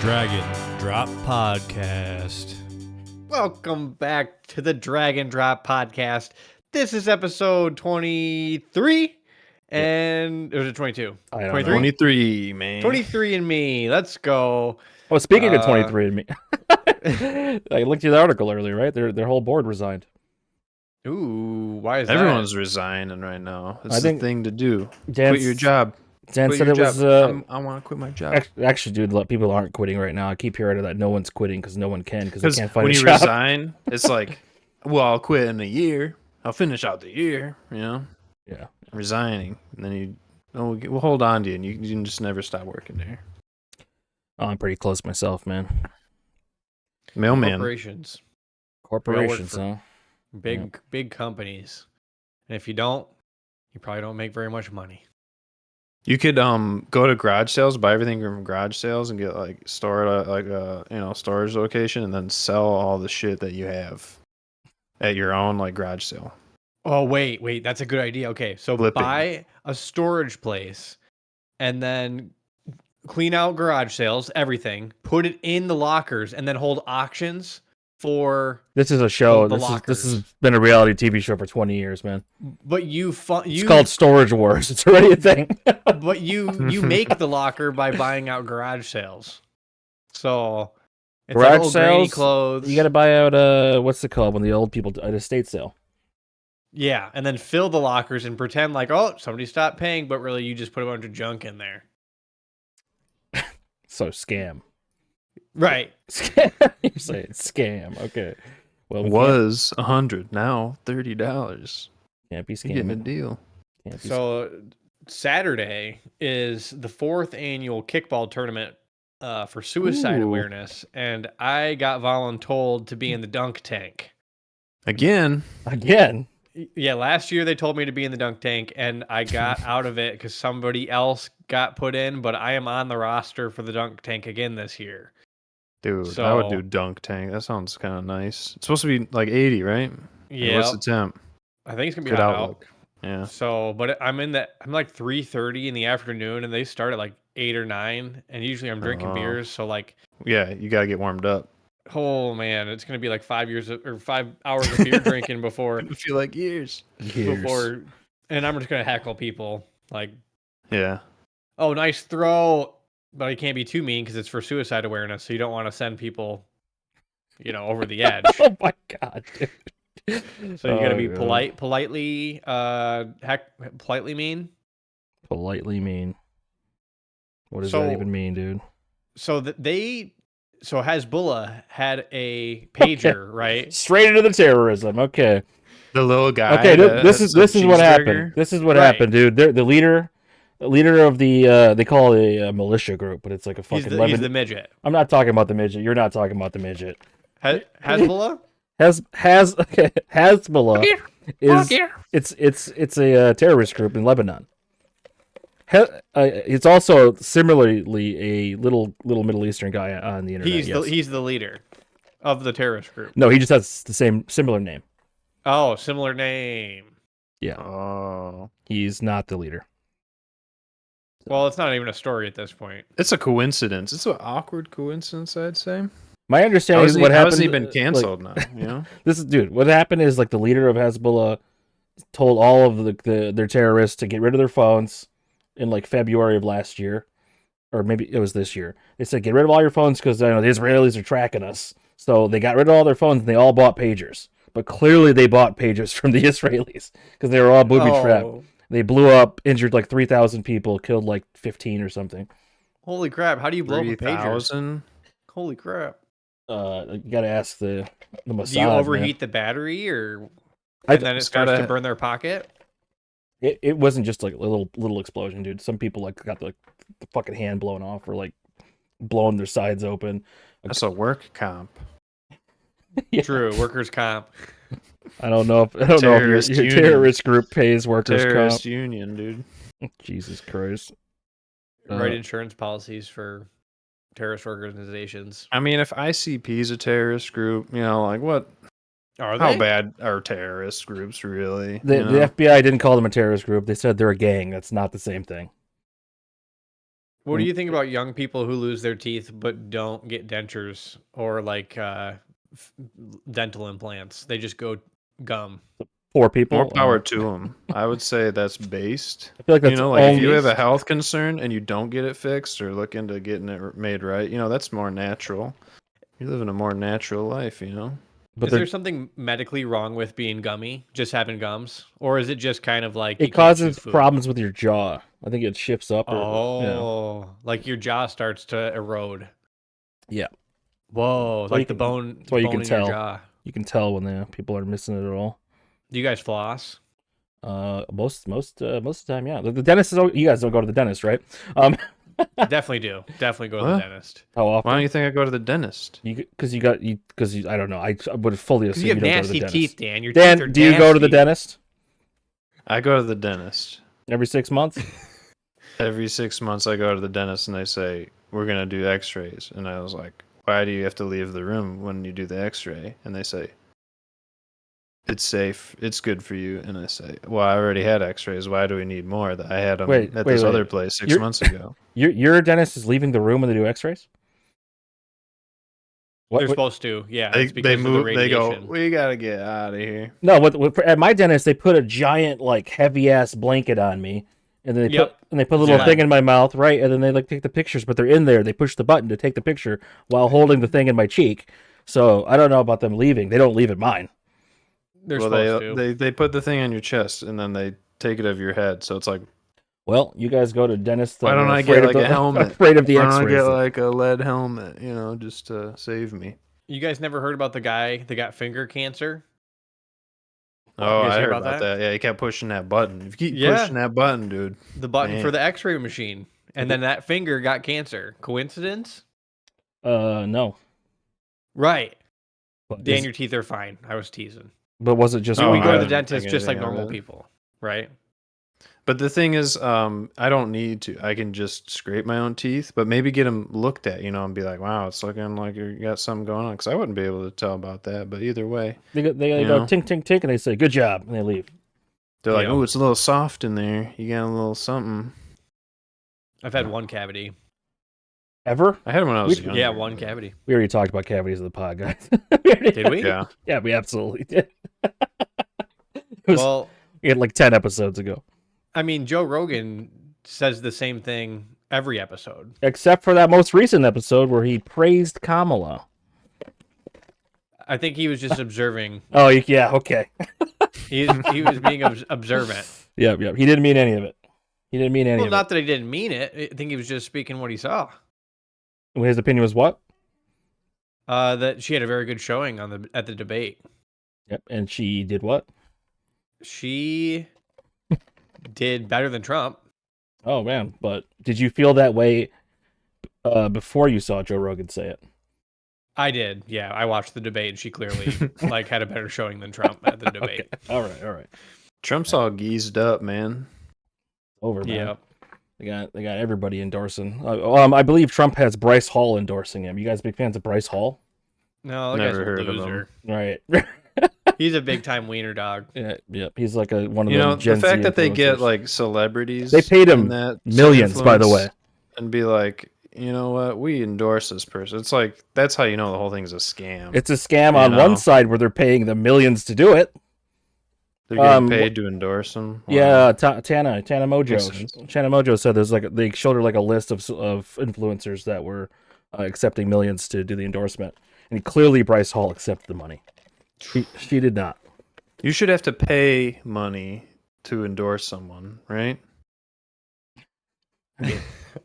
Dragon Drop Podcast. Welcome back to the Dragon Drop Podcast. This is episode 23, and or was it 22? I don't 23? know. 23, man. 23 and me. Let's go. Oh, speaking of 23 and me, I looked at the article earlier, right? Their whole board resigned. Ooh, why is Everyone's resigning right now. It's I the think thing to do. Dan, Quit your job. Dan Quit said your it was. job. I want to quit my job. Actually, dude, people aren't quitting right now. I keep hearing that no one's quitting because no one can because they can't find when a you job. resign, it's like, well, I'll quit in a year. I'll finish out the year, you know? Yeah. Resigning. And then we'll hold on to you, and you can just never stop working there. Oh, I'm pretty close myself, man. Mailman. corporations, Corporations, for- huh? big companies, and if you don't, you probably don't make very much money. You could go to garage sales, buy everything from garage sales, and get store at a storage location, and then sell all the shit that you have at your own garage sale. Oh, wait, that's a good idea. Okay, so Flipping. buy a storage place and then clean out garage sales, everything, put it in the lockers, and then hold auctions for. This is a show. The This lockers. has been a reality TV show for 20 years, man. But It's called Storage Wars. It's already a thing. But you make the locker by buying out garage sales. So it's like Garage old granny sales, clothes. You got to buy out what's it called when the old people at estate sale? Yeah, and then fill the lockers and pretend like, oh, somebody stopped paying, but really you just put a bunch of junk in there. So scam. Right. Scam. You say it's scam. Okay. Well, we Was $100, now $30. can't be You're getting a scamming. deal. Can't be So Saturday is the 4th annual kickball tournament for suicide Ooh. awareness, and I got voluntold to be in the dunk tank. Again, Again. Yeah, last year they told me to be in the dunk tank, and I got out of it because somebody else got put in, but I am on the roster for the dunk tank again this year. dude, I would So- do dunk tank. That sounds kind of nice. It's supposed to be 80, right? Yeah, What's the temp? I think it's gonna be Good hot outlook. out. Yeah. So, but I'm like 3:30 in the afternoon, and they start at 8 or 9, and usually I'm drinking Oh. beers. So Yeah, you got to get warmed up. oh man, it's gonna be 5 hours of beer drinking before I feel like years. before, and I'm just gonna heckle people Yeah. oh, nice throw, but I can't be too mean because it's for suicide awareness, so you don't want to send people, over the edge. Oh my god, dude. So you gotta be God. politely mean. Politely mean. What does So- that even mean, dude? So so Hezbollah had a pager, right? Straight into the terrorism. Okay. The little guy. Okay. that This has is a what happened. cheeseburger. This is what Right. happened, dude. They're the leader of the they call it a militia group, but it's like a He's fucking the midget. I'm not talking about the midget. You're not talking about the midget. Hezbollah? Hezbollah is it's a terrorist group in Lebanon. It's also similarly a little Middle Eastern guy on the internet. yes. He's the leader of the terrorist group. No, he just has the similar name. Oh, similar name. Yeah, Oh. he's not the leader. Well, it's not even a story at this point. It's a coincidence. It's an awkward coincidence, I'd say. My understanding is what How happened. has he been like, canceled now? You know? this is dude. What happened is the leader of Hezbollah told all of their terrorists to get rid of their phones in February of last year, or maybe it was this year. They said get rid of all your phones because the Israelis are tracking us. So they got rid of all their phones and they all bought pagers. But clearly they bought pagers from the Israelis because they were all booby trapped. Oh, They blew up, injured 3,000 people, killed 15 or something. holy crap! How do you blow up a pager? 3,000? Holy crap! You got to ask the Mossad. Do you man. overheat the battery, or I and then it it's starts to gotta- burn their pocket? It wasn't just a little explosion, dude. Some people got the fucking hand blown off or blowing their sides open. That's a work comp. Yeah. True, workers' comp. I don't know if Terrorist your union. terrorist group pays workers' Terrorist comp. union, dude. Jesus Christ. Write Uh, insurance policies for terrorist organizations. I mean, if ICP's a terrorist group, what? Are How they? bad are terrorist groups really? The you know? FBI didn't call them a terrorist group. They said they're a gang. That's not the same thing. What do you think about young people who lose their teeth but don't get dentures or like dental implants? They just go gum. Poor people. More power to them. I would say that's based. I feel like that's like if you have a based. health concern and you don't get it fixed or look into getting it made right, that's more natural. You're living a more natural life, But Is there something medically wrong with being gummy, just having gums? Or is it just kind of like you it can't chew causes food? problems with your jaw. I think it shifts up. Oh, like your jaw starts to erode. Yeah. Whoa, That's why like the bone, that's why you bone can in tell. your jaw. You can tell when people are missing it at all. Do you guys floss? Most of the time, yeah. The dentist is. You guys don't go to the dentist, right? Definitely do. Definitely go to the What? dentist. How often? Why don't you think I go to the dentist? Because I don't know. I would fully Because assume you you have don't go to the nasty dentist. teeth, Dan. Your Dan, teeth are do you go to the nasty. dentist I go to the dentist. every 6 months? Every 6 months I go to the dentist and they say, we're going to do x-rays. And I was like, why do you have to leave the room when you do the x-ray? And they say, it's safe. It's good for you. And I say, well, I already had x-rays. Why do we need more? I had them at this other place 6 months ago. Your dentist is leaving the room when they do x-rays? They're supposed to, yeah. They It's because move. of the They go, radiation. we got to get out of here. No, at my dentist, they put a giant, like, heavy-ass blanket on me. And then they put a little thing in my mouth, right? And then they take the pictures, but they're in there. They push the button to take the picture while holding the thing in my cheek. So I don't know about them leaving. They don't leave at mine. They're supposed to. They put the thing on your chest and then they take it of your head. So it's like, well, you guys go to dentist. why don't I get like a helmet? Afraid of the Why don't I x-rays. get like a lead helmet, just to save me? You guys never heard about the guy that got finger cancer? Oh, I heard about that. Yeah, he kept pushing that button. If you keep pushing that button, dude. The button for the x-ray machine. And then that finger got cancer. Coincidence? No. Right. But Dan, your teeth are fine. I was teasing. But was it just... we go to the I dentist just like normal people, right? But the thing is, I don't need to. I can just scrape my own teeth, but maybe get them looked at, and be like, wow, it's looking like you got something going on. Because I wouldn't be able to tell about that. But either way. They go tink, tink, tink, and they say, good job, and they leave. They're like, oh, it's a little soft in there. You got a little something. I've had one cavity. Ever? I had one when I was younger. Yeah, one cavity. We already talked about cavities in the pod, guys. Did we? Yeah. Yeah, we absolutely did. Well, we had like 10 episodes ago. I mean, Joe Rogan says the same thing every episode. Except for that most recent episode where he praised Kamala. I think he was just observing. Oh, yeah, okay. He was being observant. Yep. He didn't mean any of it. Well, not that he didn't mean it. I think he was just speaking what he saw. His opinion was what? That she had a very good showing at the debate. Yep, and she did what? She did better than Trump. Oh, man. But did you feel that way before you saw Joe Rogan say it? I did. Yeah, I watched the debate, and she clearly had a better showing than Trump at the debate. Okay. All right. Trump's all geezed up, man. Over, man. Yeah. They got everybody endorsing. I believe Trump has Bryce Hall endorsing him. You guys big fans of Bryce Hall? No, that Never guy's heard a of him. loser. Right. He's a big time wiener dog. Yeah. He's like one of the Gen the fact Z that they get influencers. like celebrities, They paid him that millions, by the way, and be like, you know what, we endorse this person. It's like that's how you know the whole thing's a scam. It's a scam on one side where they're paying them millions to do it. They're getting paid to endorse them. Wow. Yeah, Tana Mojo. Tana Mojo said there's they showed her like a list of influencers that were accepting millions to do the endorsement, and clearly Bryce Hall accepted the money. She did not. You should have to pay money to endorse someone, right?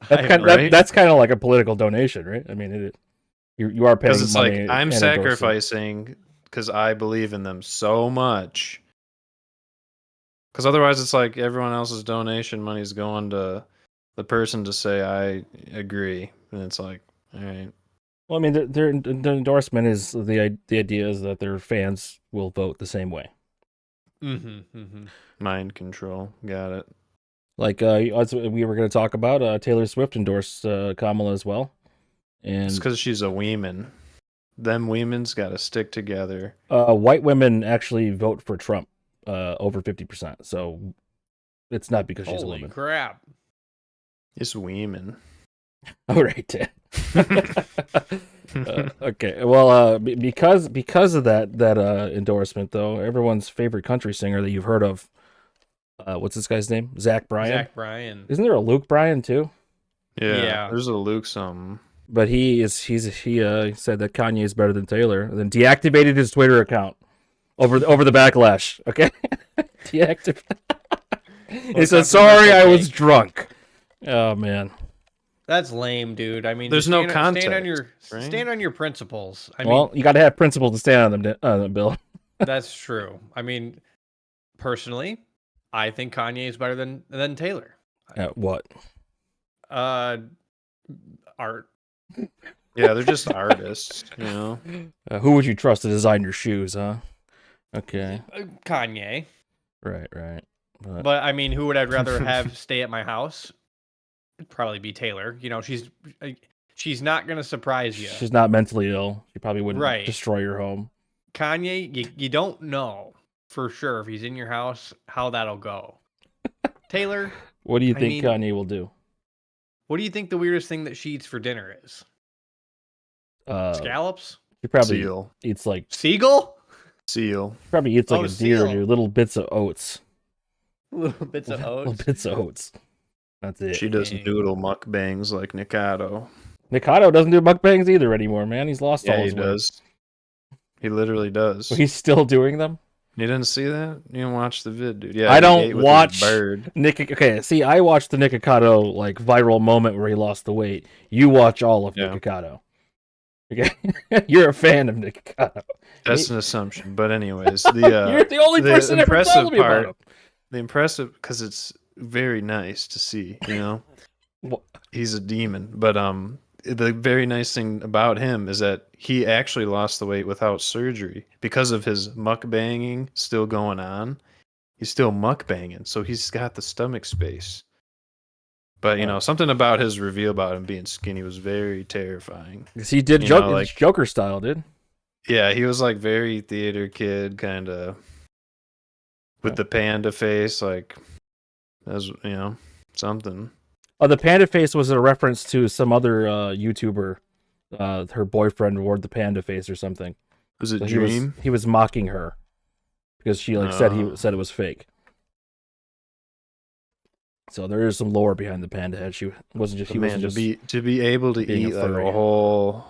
That's kind of like a political donation, right? I mean, you are paying money. Because it's like I'm sacrificing because I believe in them so much. Because otherwise, it's like everyone else's donation money is going to the person to say I agree, and it's like, all right. Well, I mean, their endorsement is the idea is that their fans will vote the same way. Mind control, got it. Like as we were going to talk about, Taylor Swift endorsed Kamala as well, and it's because she's a weeman. Them weemen's got to stick together. White women actually vote for Trump over 50%, so it's not because she's a woman. Holy crap! It's weeman. Oh, right. Okay. Well, because of that endorsement, though, everyone's favorite country singer that you've heard of, what's this guy's name? Zach Bryan. Zach Bryan. Isn't there a Luke Bryan too? Yeah. There's a Luke something. But he said that Kanye is better than Taylor, and then deactivated his Twitter account over the backlash. Okay, deactivate. He said, "Sorry, I was drunk." Oh man, That's lame, dude. I mean, There's just no stand context, on right? your principles. I well, mean, you got to have principles to stand on them, Bill. that's true. I mean, personally, I think Kanye is better than Taylor. What? Art. Yeah, they're just artists, you know. Who would you trust to design your shoes, huh? Okay, Kanye. right. But I mean, who would I rather have stay at my house? It'd probably be Taylor. You know, she's not gonna surprise you. She's not mentally ill. She probably wouldn't Right. destroy your home. Kanye, you don't know for sure if he's in your house how that'll go. Taylor, What do you I think mean- Kanye will do? what do you think the weirdest thing that she eats for dinner is? Scallops? She probably Seal. eats like Seagull? Seal. a deer, seal. dude. Little bits of oats. Little bits of Little oats. bits of oats. That's it. She does Dang. noodle mukbangs like Nikado. Nikado doesn't do mukbangs either anymore, man. He's lost all Yeah, he his weight. does. He literally does. But he's still doing them. You didn't see that? You didn't watch the vid, dude. Yeah, I he don't ate with his watch bird. Okay, see, I watched the Nikocado like viral moment where he lost the weight. You watch all of Yeah. Nikocado. Okay, you're a fan of Nikocado. That's an assumption, but anyways, You're the only person ever impressive told me about part- him. the impressive because it's very nice to see. You know, What? he's a demon, but the very nice thing about him is that he actually lost the weight without surgery because of his mukbanging still going on. He's still mukbanging, so he's got the stomach space. But you know, something about his reveal about him being skinny was very terrifying. 'Cause he did You know, it's Joker style, dude. Yeah, he was like very theater kid, kind of with the panda face, like as you know, something. Oh, the panda face was a reference to some other YouTuber. Her boyfriend wore the panda face or something. Was it So Dream? he was mocking her because she said it was fake. So there is some lore behind the panda head. She wasn't just But man, wasn't just to be able to being a eat like furry. a whole,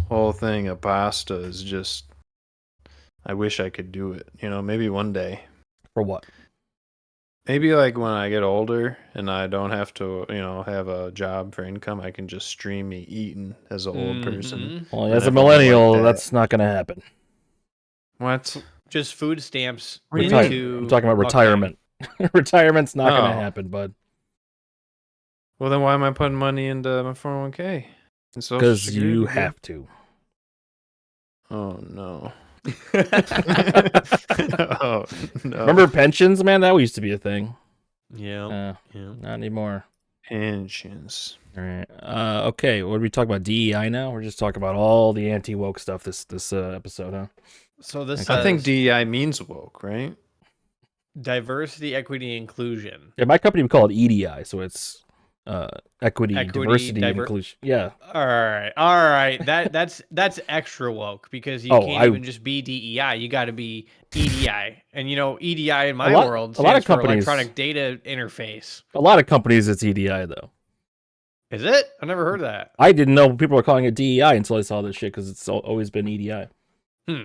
whole thing of pasta is just. I wish I could do it. You know, maybe one day. for what? Maybe like when I get older and I don't have to, have a job for income, I can just stream me eating as an old person. Mhm. Well, And as a everyone like millennial, that. that's not going to happen. What? Just food stamps What do you mean? into I'm talking about mukbang. retirement. Retirement's not going to Oh. happen, bud. Well, then why am I putting money into my 401k? And Social Because you Security? have to. Oh no. Oh no. Remember pensions, man? That used to be a thing. Yeah. Not anymore. pensions? All right. Okay. What are we talking about? DEI now? We're just talking about all the anti-woke stuff this episode, huh? So this I think says DEI means woke, right? diversity, equity, inclusion. Yeah, my company would call it EDI, so it's equity, Equity, diversity, and inclusion. Yeah. All right. That's extra woke because you Oh, can't I- even just be DEI. You got to be EDI, and EDI in my lot- world a lot of stands for companies- electronic data interface. A lot of companies, it's EDI though. Is it? I never heard that. I didn't know people were calling it DEI until I saw this shit because it's always been EDI. Hmm.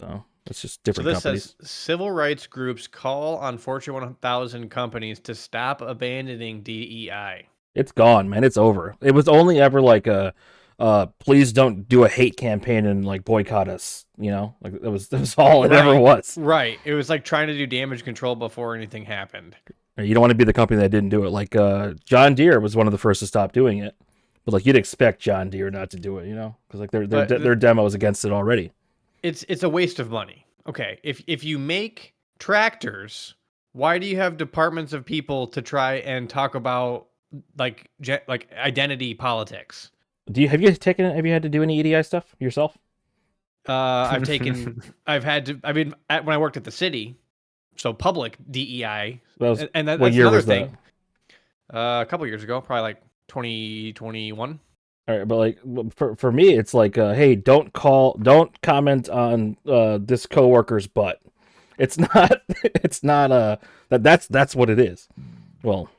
So it's just So different this companies. says civil rights groups call on Fortune 1000 companies to stop abandoning DEI. It's gone, man. It's over. It was only ever like a please don't do a hate campaign and like boycott us. You know, like that was all it ever Right. was. Right. It was like trying to do damage control before anything happened. You don't want to be the company that didn't do it. Like John Deere was one of the first to stop doing it, but like you'd expect John Deere not to do it, you know, because like their demo is against it already. It's a waste of money. Okay, if you make tractors, why do you have departments of people to try and talk about like identity politics? Have you had to do any EDI stuff yourself? I've taken, when I worked at the city, so public DEI, That was, and what that's year another was thing. A couple years ago, probably like 2021. All right, but like for me, it's like, hey, don't comment on this coworker's butt. It's not, it's not that's what it is. Well,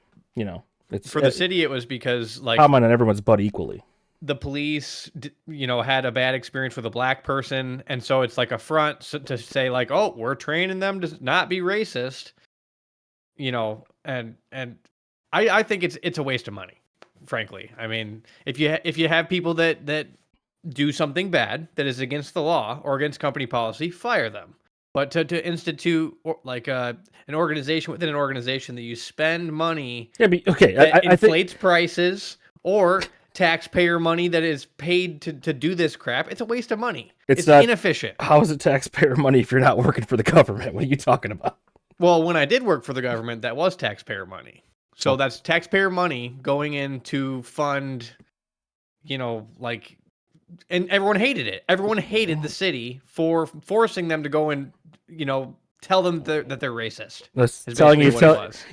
it's For the city, it was because like comment on everyone's butt equally. the police, had a bad experience with a black person, and so it's like a front to say like, oh, we're training them to not be racist, and I think it's a waste of money, frankly. I mean, if you have people that do something bad that is against the law or against company policy, fire them. But to institute like an organization within an organization that you spend money Okay, that I think inflates prices or taxpayer money that is paid to do this crap, it's a waste of money. It's not inefficient. How is it taxpayer money if you're not working for the government? What are you talking about? Well, when I did work for the government, that was taxpayer money. So that's taxpayer money going in to fund, like, and everyone hated it. Everyone hated the city for forcing them to go and, tell them that they're racist. That's telling you.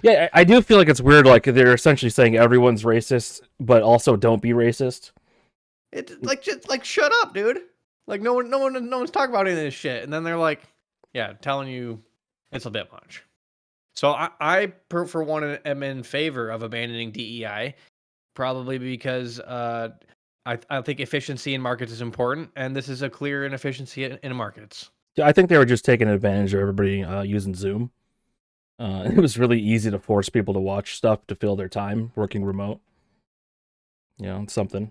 Yeah, I do feel like it's weird. Like they're essentially saying everyone's racist, but also don't be racist. It's like just like shut up, dude. Like no one's talking about any of this shit, and then they're like, yeah, telling you it's a bit much. So I for one am in favor of abandoning DEI, probably because I think efficiency in markets is important, and this is a clear inefficiency in markets. I think they were just taking advantage of everybody using Zoom. It was really easy to force people to watch stuff to fill their time working remote. It's something.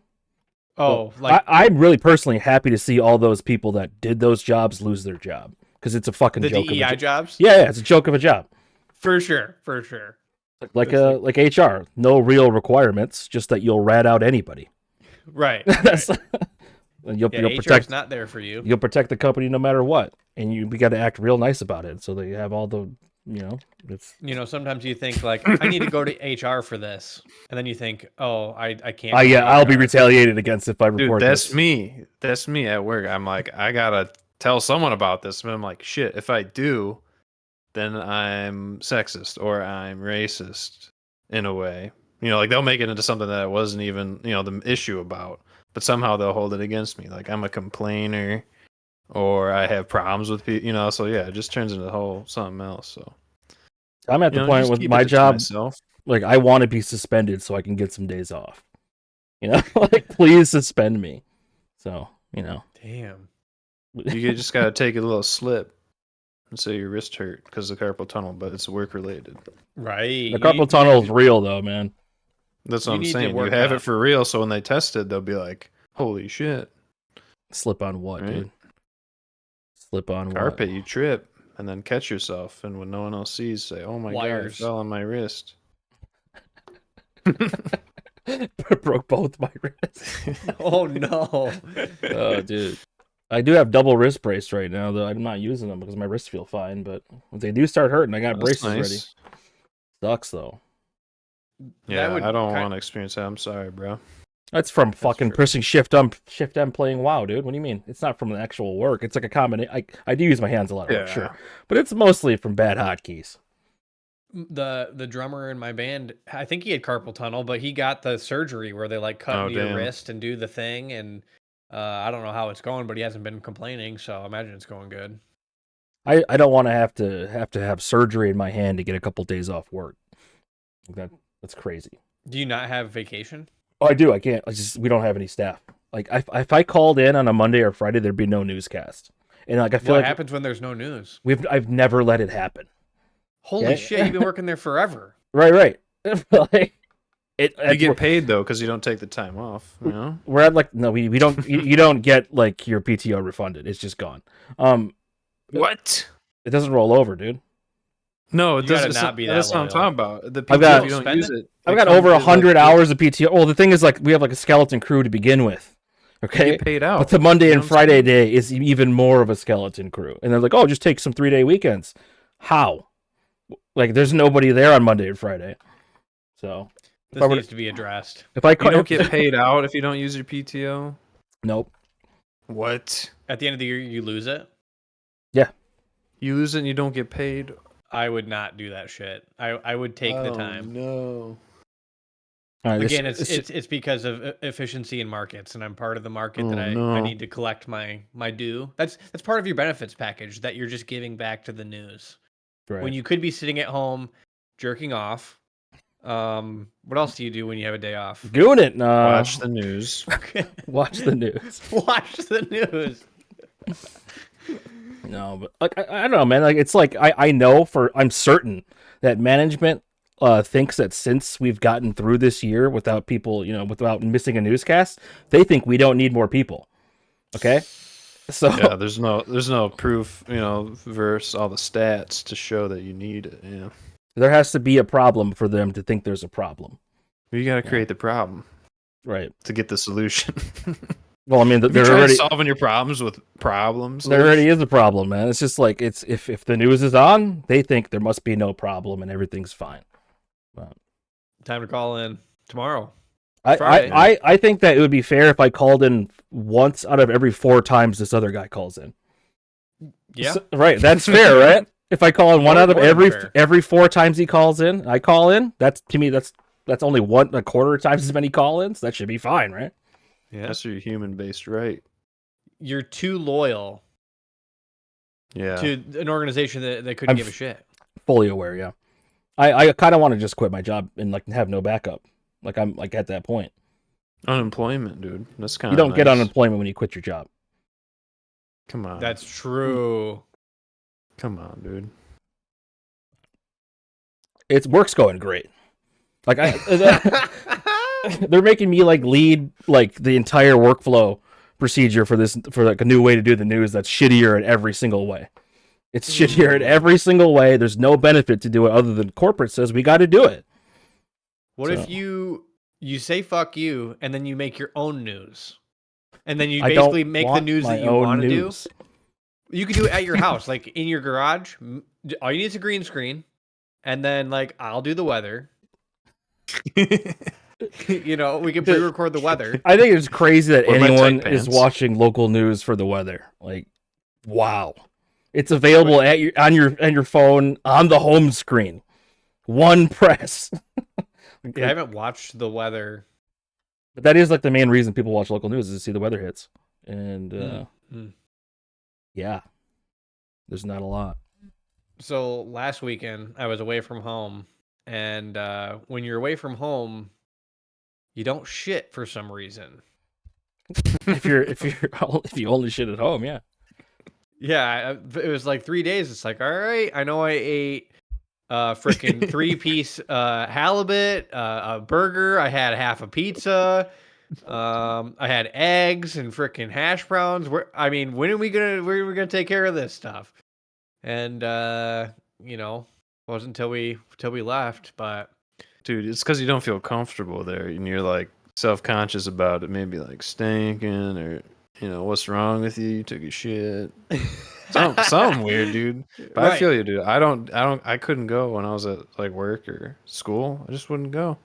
Oh, I'm really personally happy to see all those people that did those jobs lose their job because it's a fucking joke. The DEI jobs? Yeah, it's a joke of a job. For sure. Like HR, no real requirements, just that you'll rat out anybody. Right. You'll HR's protect. Not there for you. You'll protect the company no matter what, and we got to act real nice about it. So they have all the, it's. Sometimes you think like I need to go to HR for this, and then you think, oh, I can't. I'll be retaliated against if I report. Dude, that's me. That's me at work. I'm like, I gotta tell someone about this, but I'm like, shit. If I do, then I'm sexist or I'm racist in a way. Like they'll make it into something that wasn't even, the issue about, but somehow they'll hold it against me. Like I'm a complainer or I have problems with people, so yeah, it just turns into something else. So I'm at the point with my job, like I want to be suspended so I can get some days off. Like please suspend me. So, Damn. You just got to take a little slip and say your wrist hurt because of the carpal tunnel, but it's work related. Right. The carpal tunnel is real though, man. That's what I'm saying. You have it for real, so when they test it, they'll be like, holy shit. Slip on what, right? Dude? Slip on carpet, what? You trip and then catch yourself, and when no one else sees, say, oh my God, I fell on my wrist. Broke both my wrists. Oh no. Oh, dude. I do have double wrist brace right now, though. I'm not using them because my wrists feel fine, but when they do start hurting, I got braces ready. Sucks, though. Yeah, I don't want to experience that. I'm sorry, bro. That's from fucking pressing Shift M playing WoW, dude. What do you mean? It's not from the actual work. It's like a combination. I do use my hands a lot, sure, but it's mostly from bad hotkeys. The drummer in my band, I think he had carpal tunnel, but he got the surgery where they like cut your wrist and do the thing, and I don't know how it's going, but he hasn't been complaining, so I imagine it's going good. I don't want to have surgery in my hand to get a couple days off work. That's crazy. Do you not have vacation? Oh, I do. I can't. We don't have any staff. Like if I called in on a Monday or Friday, there'd be no newscast. And like I feel what happens when there's no news? I've never let it happen. Holy shit! You've been working there forever. Right. Like, you get paid though because you don't take the time off. We're at like no, we don't. you don't get like your PTO refunded. It's just gone. What? It doesn't roll over, dude. No, it doesn't. Not be that's that what I'm talking about. The PTO, I've if you don't use it. I've got over 100 hours of PTO. Well, the thing is, like, we have like a skeleton crew to begin with. Okay, get paid out. But the Monday and Friday day is even more of a skeleton crew, and they're like, "Oh, just take some 3-day weekends." How? Like, there's nobody there on Monday and Friday. So this needs to be addressed. If you don't get paid out if you don't use your PTO. Nope. What? At the end of the year, you lose it. Yeah. You lose it and you don't get paid. I would not do that shit. I would take the time. No. Again, it's because of efficiency in markets, and I'm part of the market that I need to collect my due. That's part of your benefits package that you're just giving back to the news. Right. When you could be sitting at home jerking off. What else do you do when you have a day off? Doing it. Watch the news. Watch the news. Watch the news. No, but like I don't know, man. Like it's like I'm certain that management thinks that since we've gotten through this year without people, without missing a newscast, they think we don't need more people. Okay, so yeah, there's no proof, versus all the stats to show that you need it. Yeah, there has to be a problem for them to think there's a problem. You got to create the problem, right, to get the solution. Well, I mean, they're already solving your problems with problems. There already is a problem, man. It's just like if the news is on, they think there must be no problem and everything's fine. But time to call in tomorrow. I think that it would be fair if I called in once out of every 4 times this other guy calls in. Yeah, right. That's fair, right? If I call in one out of every 4 times he calls in, I call in. That's to me. That's only 1.25 times as many call-ins. That should be fine, right? Yeah, that's your human-based right. You're too loyal. Yeah. To an organization that couldn't give a shit. Fully aware, yeah. I kind of want to just quit my job and like have no backup. Like I'm like at that point. Unemployment, dude. That's kind of You don't get unemployment when you quit your job. Come on. That's true. Come on, dude. It's work's going great. Like they're making me like lead like the entire workflow procedure for like a new way to do the news that's shittier in every single way. It's shittier in every single way. There's no benefit to do it other than corporate says we got to do it. What if you say fuck you and then you make your own news? And then you basically make the news that you want to do? You can do it at your house, like in your garage. All you need is a green screen. And then like I'll do the weather. We can pre-record the weather. I think it's crazy that anyone is watching local news for the weather. Like, wow, it's available on your phone on the home screen. One press. Yeah, I haven't watched the weather, but that is like the main reason people watch local news is to see the weather hits. And yeah, there's not a lot. So last weekend I was away from home, and when you're away from home, you don't shit for some reason. if you only shit at home, yeah. Yeah, it was like 3 days. It's like, all right, I know I ate freaking 3-piece halibut, a burger. I had half a pizza. I had eggs and freaking hash browns. When are we gonna take care of this stuff? And wasn't until we left, but. Dude, it's because you don't feel comfortable there, and you're like self-conscious about it. Maybe like stinking, or what's wrong with you? You took a shit. Something weird, dude. But right. I feel you, dude. I couldn't go when I was at like work or school. I just wouldn't go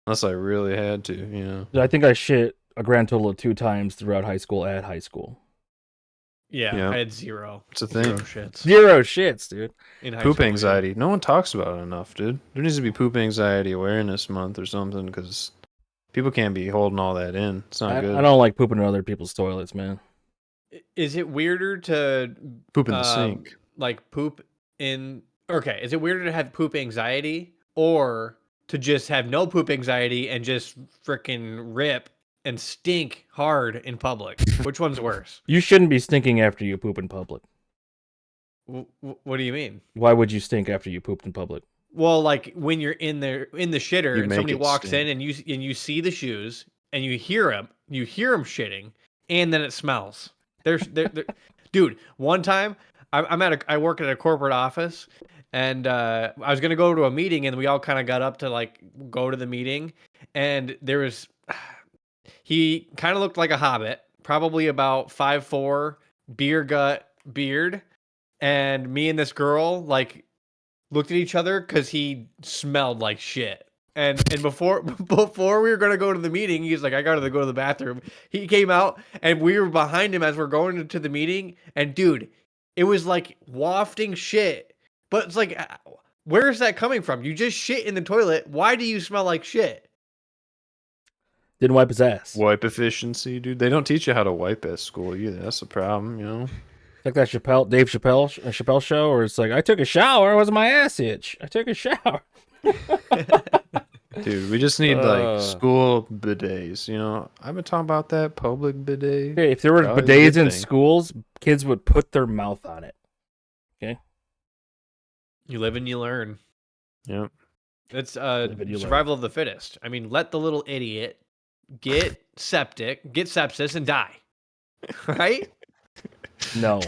unless I really had to. I think I shit a grand total of 2 times throughout high school. At high school. Yeah, I had 0. It's a thing. 0 shits, dude. Poop anxiety. No one talks about it enough, dude. There needs to be poop anxiety awareness month or something, because people can't be holding all that in. It's not good. I don't like pooping in other people's toilets, man. Is it weirder to poop in the sink? Like poop in... Okay, is it weirder to have poop anxiety or to just have no poop anxiety and just freaking rip and stink hard in public? Which one's worse? You shouldn't be stinking after you poop in public. What do you mean? Why would you stink after you pooped in public? Well, like when you're in the shitter and somebody walks in and you see the shoes and you hear them shitting, and then it smells. Dude, one time I work at a corporate office, and I was gonna go to a meeting, and we all kind of got up to like go to the meeting, and there was. He kind of looked like a hobbit, probably about 5'4", beer gut beard, and me and this girl like looked at each other because he smelled like shit. And before we were gonna go to the meeting, he's like, I gotta go to the bathroom. He came out, and we were behind him as we're going into the meeting. And dude, it was like wafting shit. But it's like, where is that coming from? You just shit in the toilet. Why do you smell like shit? Didn't wipe his ass. Wipe efficiency, dude. They don't teach you how to wipe at school either. That's the problem, Like that Dave Chappelle show, where it's like, I took a shower, was my ass itch? I took a shower. Dude, we just need like school bidets, I've been talking about that public bidet. Okay, if there were Probably a bidets good in thing. schools, kids would put their mouth on it. Okay. You live and you learn. Yep. It's Live and you learn. survival of the fittest. I mean, let the little idiot get sepsis, and die. Right? No.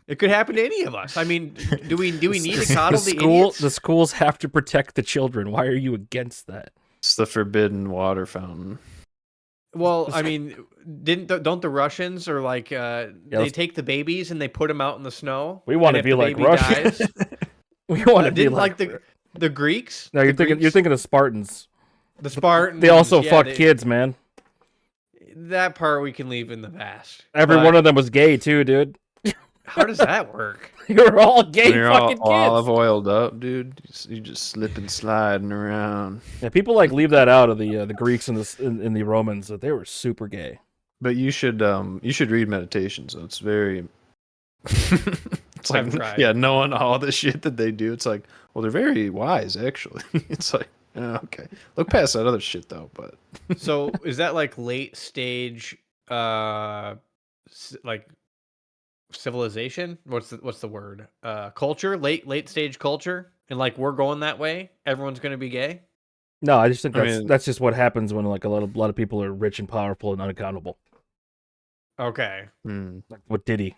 It could happen to any of us. I mean, do we need to coddle the school? idiots? The schools have to protect the children. Why are you against that? It's the forbidden water fountain. Well, I mean, don't the Russians or like they take the babies and they put them out in the snow? We want to and if be the like baby Russia. dies- We want to be didn't like the Greeks. No, you're thinking of Spartans. The Spartans. They also yeah, fucked kids, man. That part we can leave in the past. Every But one of them was gay too, dude. how does that work? You're all gay You're fucking all olive kids. oiled up, dude. You just slipping, sliding around. Yeah, people like leave that out of the Greeks and the Romans that they were super gay. But you should read Meditations. So it's very. It's I've like tried. yeah, knowing all the shit that they do. It's like, well, they're very wise actually. It's like, okay, look past that other shit though. But So is that like late stage, like civilization? What's the word? Culture, late stage culture, and like we're going that way. Everyone's gonna be gay. No, I just think I that's mean- that's just what happens when like a lot of people are rich and powerful and unaccountable. Okay, Like with Diddy.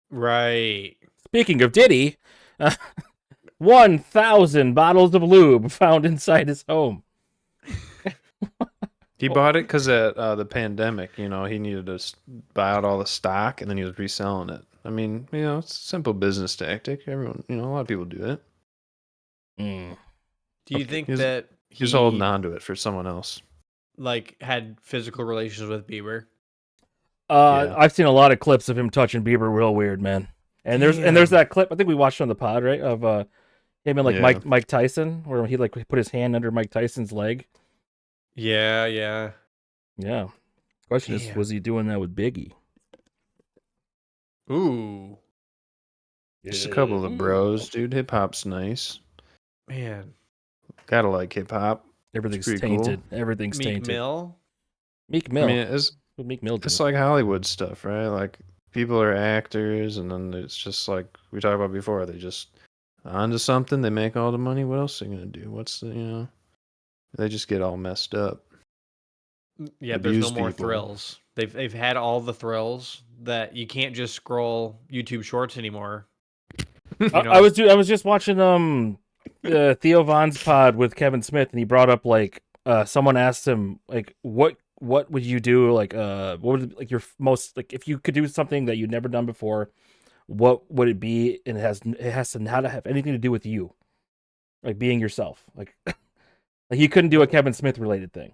right. Speaking of Diddy, 1,000 bottles of lube found inside his home. he bought it because at the pandemic, he needed to buy out all the stock, and then he was reselling it. I mean, it's a simple business tactic. Everyone, a lot of people do it. Mm. Do you think He's- that He's holding on to it for someone else. like had physical relations with Bieber? Yeah. I've seen a lot of clips of him touching Bieber real weird, man. And there's that clip I think we watched on the pod, right? Of him and like Yeah. Mike Tyson, where he like put his hand under Mike Tyson's leg. Yeah. Yeah. Question is, Damn. was he doing that with Biggie? Ooh, Just a couple of bros, dude. Hip hop's nice. man. Gotta like hip hop. Everything's pretty tainted. cool. Everything's Meek tainted. Mill. Meek Mill. I mean, it's What Meek Mill do? like Hollywood stuff, right? Like people are actors, and then it's just like we talked about before. They just onto something. They make all the money. What else are they gonna do? What's the They just get all messed up. Yeah, there's no abuse more people. thrills. They've had all the thrills that you can't just scroll YouTube Shorts anymore. I was just watching Theo Von's pod with Kevin Smith, and he brought up like someone asked him like what would you do, like what would like your most, like if you could do something that you'd never done before, what would it be? And it has to not have anything to do with you, like being yourself, like like he couldn't do a Kevin Smith related thing,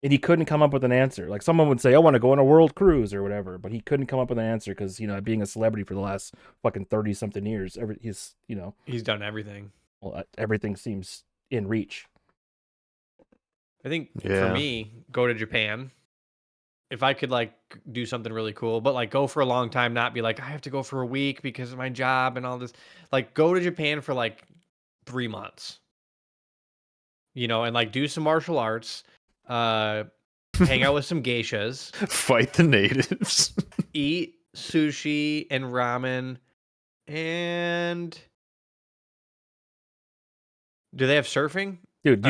and he couldn't come up with an answer. Like someone would say, I want to go on a world cruise or whatever, but he couldn't come up with an answer because being a celebrity for the last fucking 30 something years, He's done everything. well, everything seems in reach. I think Yeah. for me, go to Japan. If I could like do something really cool, but like go for a long time, not be like I have to go for a week because of my job and all this. Like go to Japan for like 3 months. And like do some martial arts, hang out with some geishas, Fight the natives. eat sushi and ramen, and do they have surfing? Dude,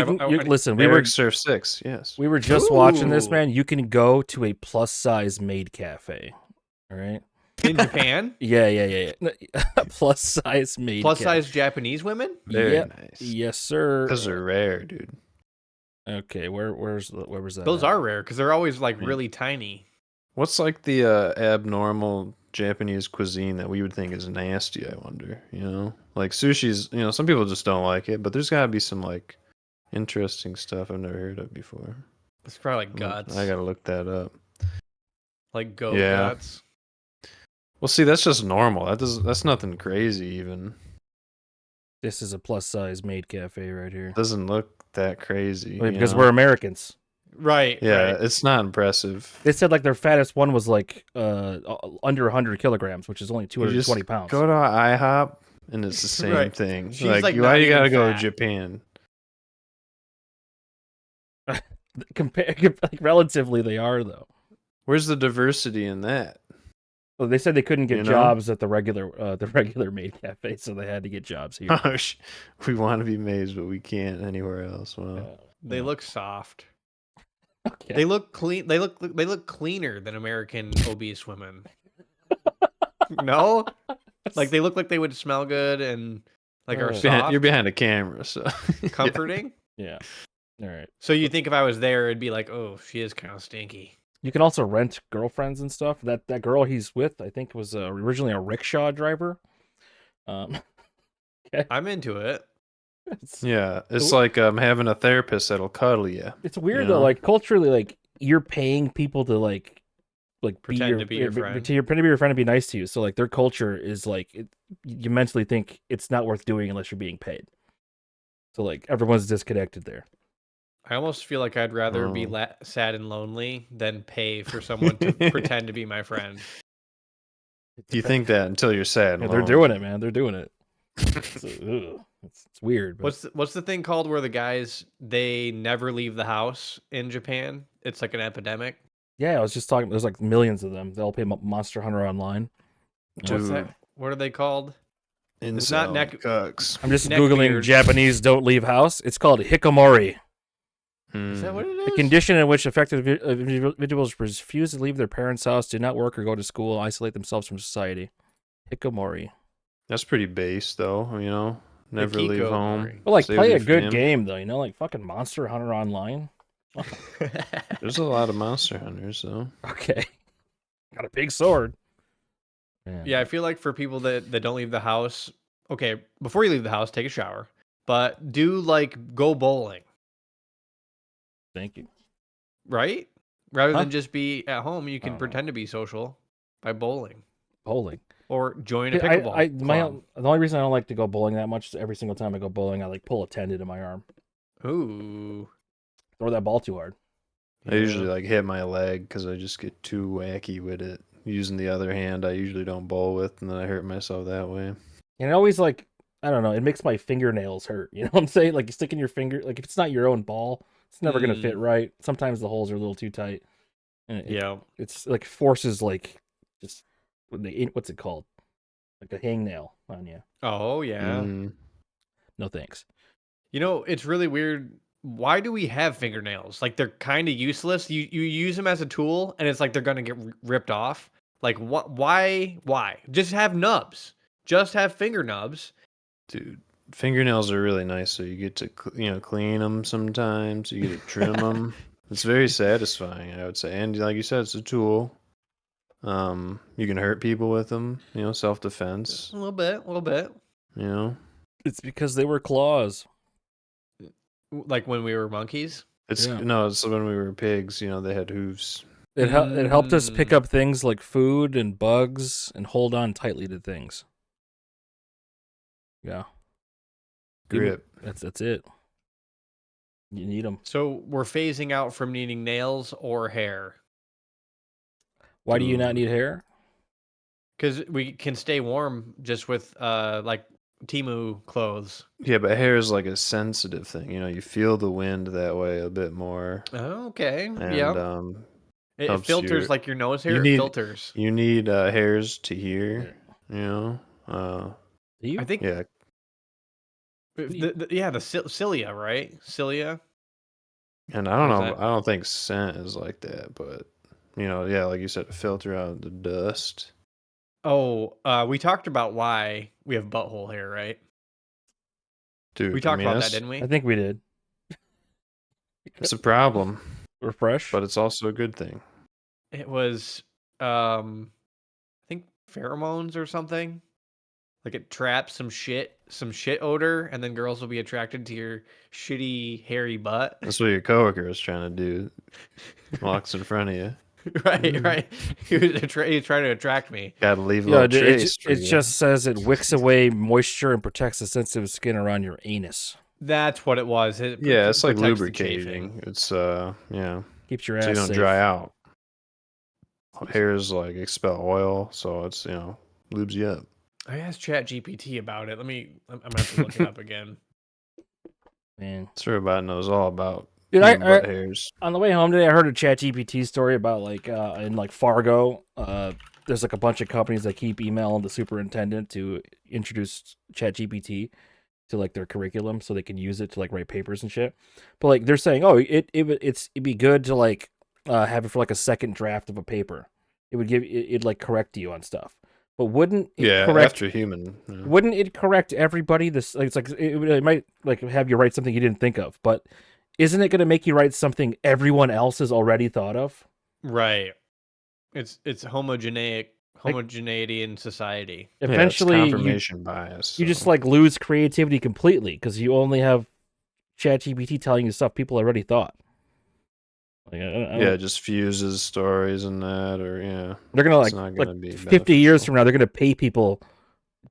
listen, Eric Surf 6, yes. we were just watching this, Ooh. man. You can go to a plus size maid cafe. All right. In Japan? Yeah. Plus size maid Plus cafe. size Japanese women? Very Yeah. nice. Yes, sir. Because they're rare, dude. Okay, where was that? Those at? are rare because they're always like Yeah. really tiny. What's like the abnormal Japanese cuisine that we would think is nasty, I wonder, Like sushi's, some people just don't like it, but there's got to be some like interesting stuff I've never heard of before. It's probably like guts. I got to look that up. Like goat Yeah. guts. Well, see, that's just normal. That's nothing crazy even. This is a plus size maid cafe right here. Doesn't look that crazy. Wait, because we're Americans. Right. Yeah, Right. it's not impressive. They said like their fattest one was like under 100 kilograms, which is only You 220 just pounds. go to IHOP and it's the same Right. thing. She's, like, why not you even gotta go to fat. Japan? Compare like relatively, they are though. Where's the diversity in that? Well, they said they couldn't get You know? jobs at the regular maid cafe, so they had to get jobs here. We want to be maids, but we can't anywhere else. Well, They look soft. Okay. They look clean. They look cleaner than American obese women. No, like they look like they would smell good and like are soft. you're behind a camera, so Comforting. Yeah. All right. So you think if I was there, it'd be like, oh, she is kind of stinky. You can also rent girlfriends and stuff. That girl he's with, I think, was originally a rickshaw driver. I'm into it. Yeah, it's like having a therapist that'll cuddle you. It's weird You though, know? like culturally, like you're paying people to like Pretend to be your friend. pretend to be your friend and be nice to you. So like their culture is like you mentally think it's not worth doing unless you're being paid. So like everyone's disconnected there. I almost feel like I'd rather be sad and lonely than pay for someone to pretend to be my friend. You think that until you're sad. Yeah, they're doing it, man. They're doing it. It's weird. But... What's the thing called where the guys they never leave the house in Japan? It's like an epidemic. Yeah, I was just talking. There's like millions of them. They all play Monster Hunter Online. What's that? What are they called? It's not not cucks. I'm just neck googling beards. Japanese don't leave house. It's called hikikomori. Is that what it is? A condition in which affected individuals refuse to leave their parents' house, do not work or go to school, and isolate themselves from society. Hikikomori. That's pretty base, though. You know, never leave home. But like, Stay play with a your good family. game though. You know, like fucking Monster Hunter Online. There's a lot of Monster Hunters, though. Okay, got a big sword. Man. Yeah, I feel like for people that don't leave the house, okay, before you leave the house, take a shower, but do like go bowling, Thank you. right? Rather Huh? than just be at home, you can Oh. pretend to be social by bowling Bowling. or join a pickleball club. The only reason I don't like to go bowling that much is every single time I go bowling, I like pull a tendon in my arm. Ooh, Throw that ball too hard. I usually like hit my leg because I just get too wacky with it. Using the other hand, I usually don't bowl with, and then I hurt myself that way. And it always like, I don't know, it makes my fingernails hurt. You know what I'm saying? Like you stick in your finger, like if it's not your own ball, it's never gonna fit right. Sometimes the holes are a little too tight. And it's like forces like just what's it called? Like a hangnail on you. Oh yeah. No thanks. You know, it's really weird. Why do we have fingernails? Like they're kind of useless. You use them as a tool, and it's like they're gonna get ripped off. Like what? Why? Just have nubs. Just have finger nubs. Dude, fingernails are really nice, so you get to clean them sometimes. You get to trim them. It's very satisfying, I would say. And like you said, it's a tool. You can hurt people with them. You know, self-defense. A little bit. You know, It's because they were claws. Like when we were monkeys. it's when we were pigs. You know, they had hooves. It helped us pick up things like food and bugs and hold on tightly to things. Yeah. Grip. That's it. You need them. So we're phasing out from needing nails or hair. Why do you not need hair? Because we can stay warm just with like Temu clothes. Yeah, but hair is like a sensitive thing. You know, you feel the wind that way a bit more. Oh, okay. And, Yeah. It helps filters your- like your nose hair. you It need- filters. You need hairs to hear. You know. Do you? I think. Yeah. The cilia, right? Cilia. And I don't Is know. that- I don't think scent is like that, but yeah, like you said, to filter out the dust. Oh, we talked about why we have butthole hair, right? Dude, We talked about that, didn't we? I think we did. It's a problem, We're fresh. but it's also a good thing. It was, I think pheromones or something. Like it traps some shit odor, and then girls will be attracted to your shitty hairy butt. That's what your coworker was trying to do. Walks in front of you. Right. He was trying to attract me. Got to leave a Yeah, little trace. it just says it wicks away moisture and protects the sensitive skin around your anus. That's what it was. Yeah, it's like protects the lubricating. chafing. It's yeah, Keeps your so ass you don't safe. dry out. Hairs like expel oil, so it's lubes you up. I asked ChatGPT about it. I'm gonna have to look it up again. Man. This robot knows all about Dude, human butt hairs. on the way home today, I heard a ChatGPT story about like in like Fargo, there's like a bunch of companies that keep emailing the superintendent to introduce ChatGPT to like their curriculum so they can use it to like write papers and shit. But like they're saying, oh, it'd be good to like have it for like a second draft of a paper. It would it'd like correct you on stuff. But wouldn't it correct after human? Yeah. Wouldn't it correct everybody? This like, it's like it might like have you write something you didn't think of, but isn't it going to make you write something everyone else has already thought of? Right. It's homogeneity in society. Eventually, it's confirmation bias. You just like lose creativity completely because you only have ChatGPT telling you stuff people already thought. Like, it just fuses stories and that, or they're gonna it's not gonna be 50 years from now, they're gonna pay people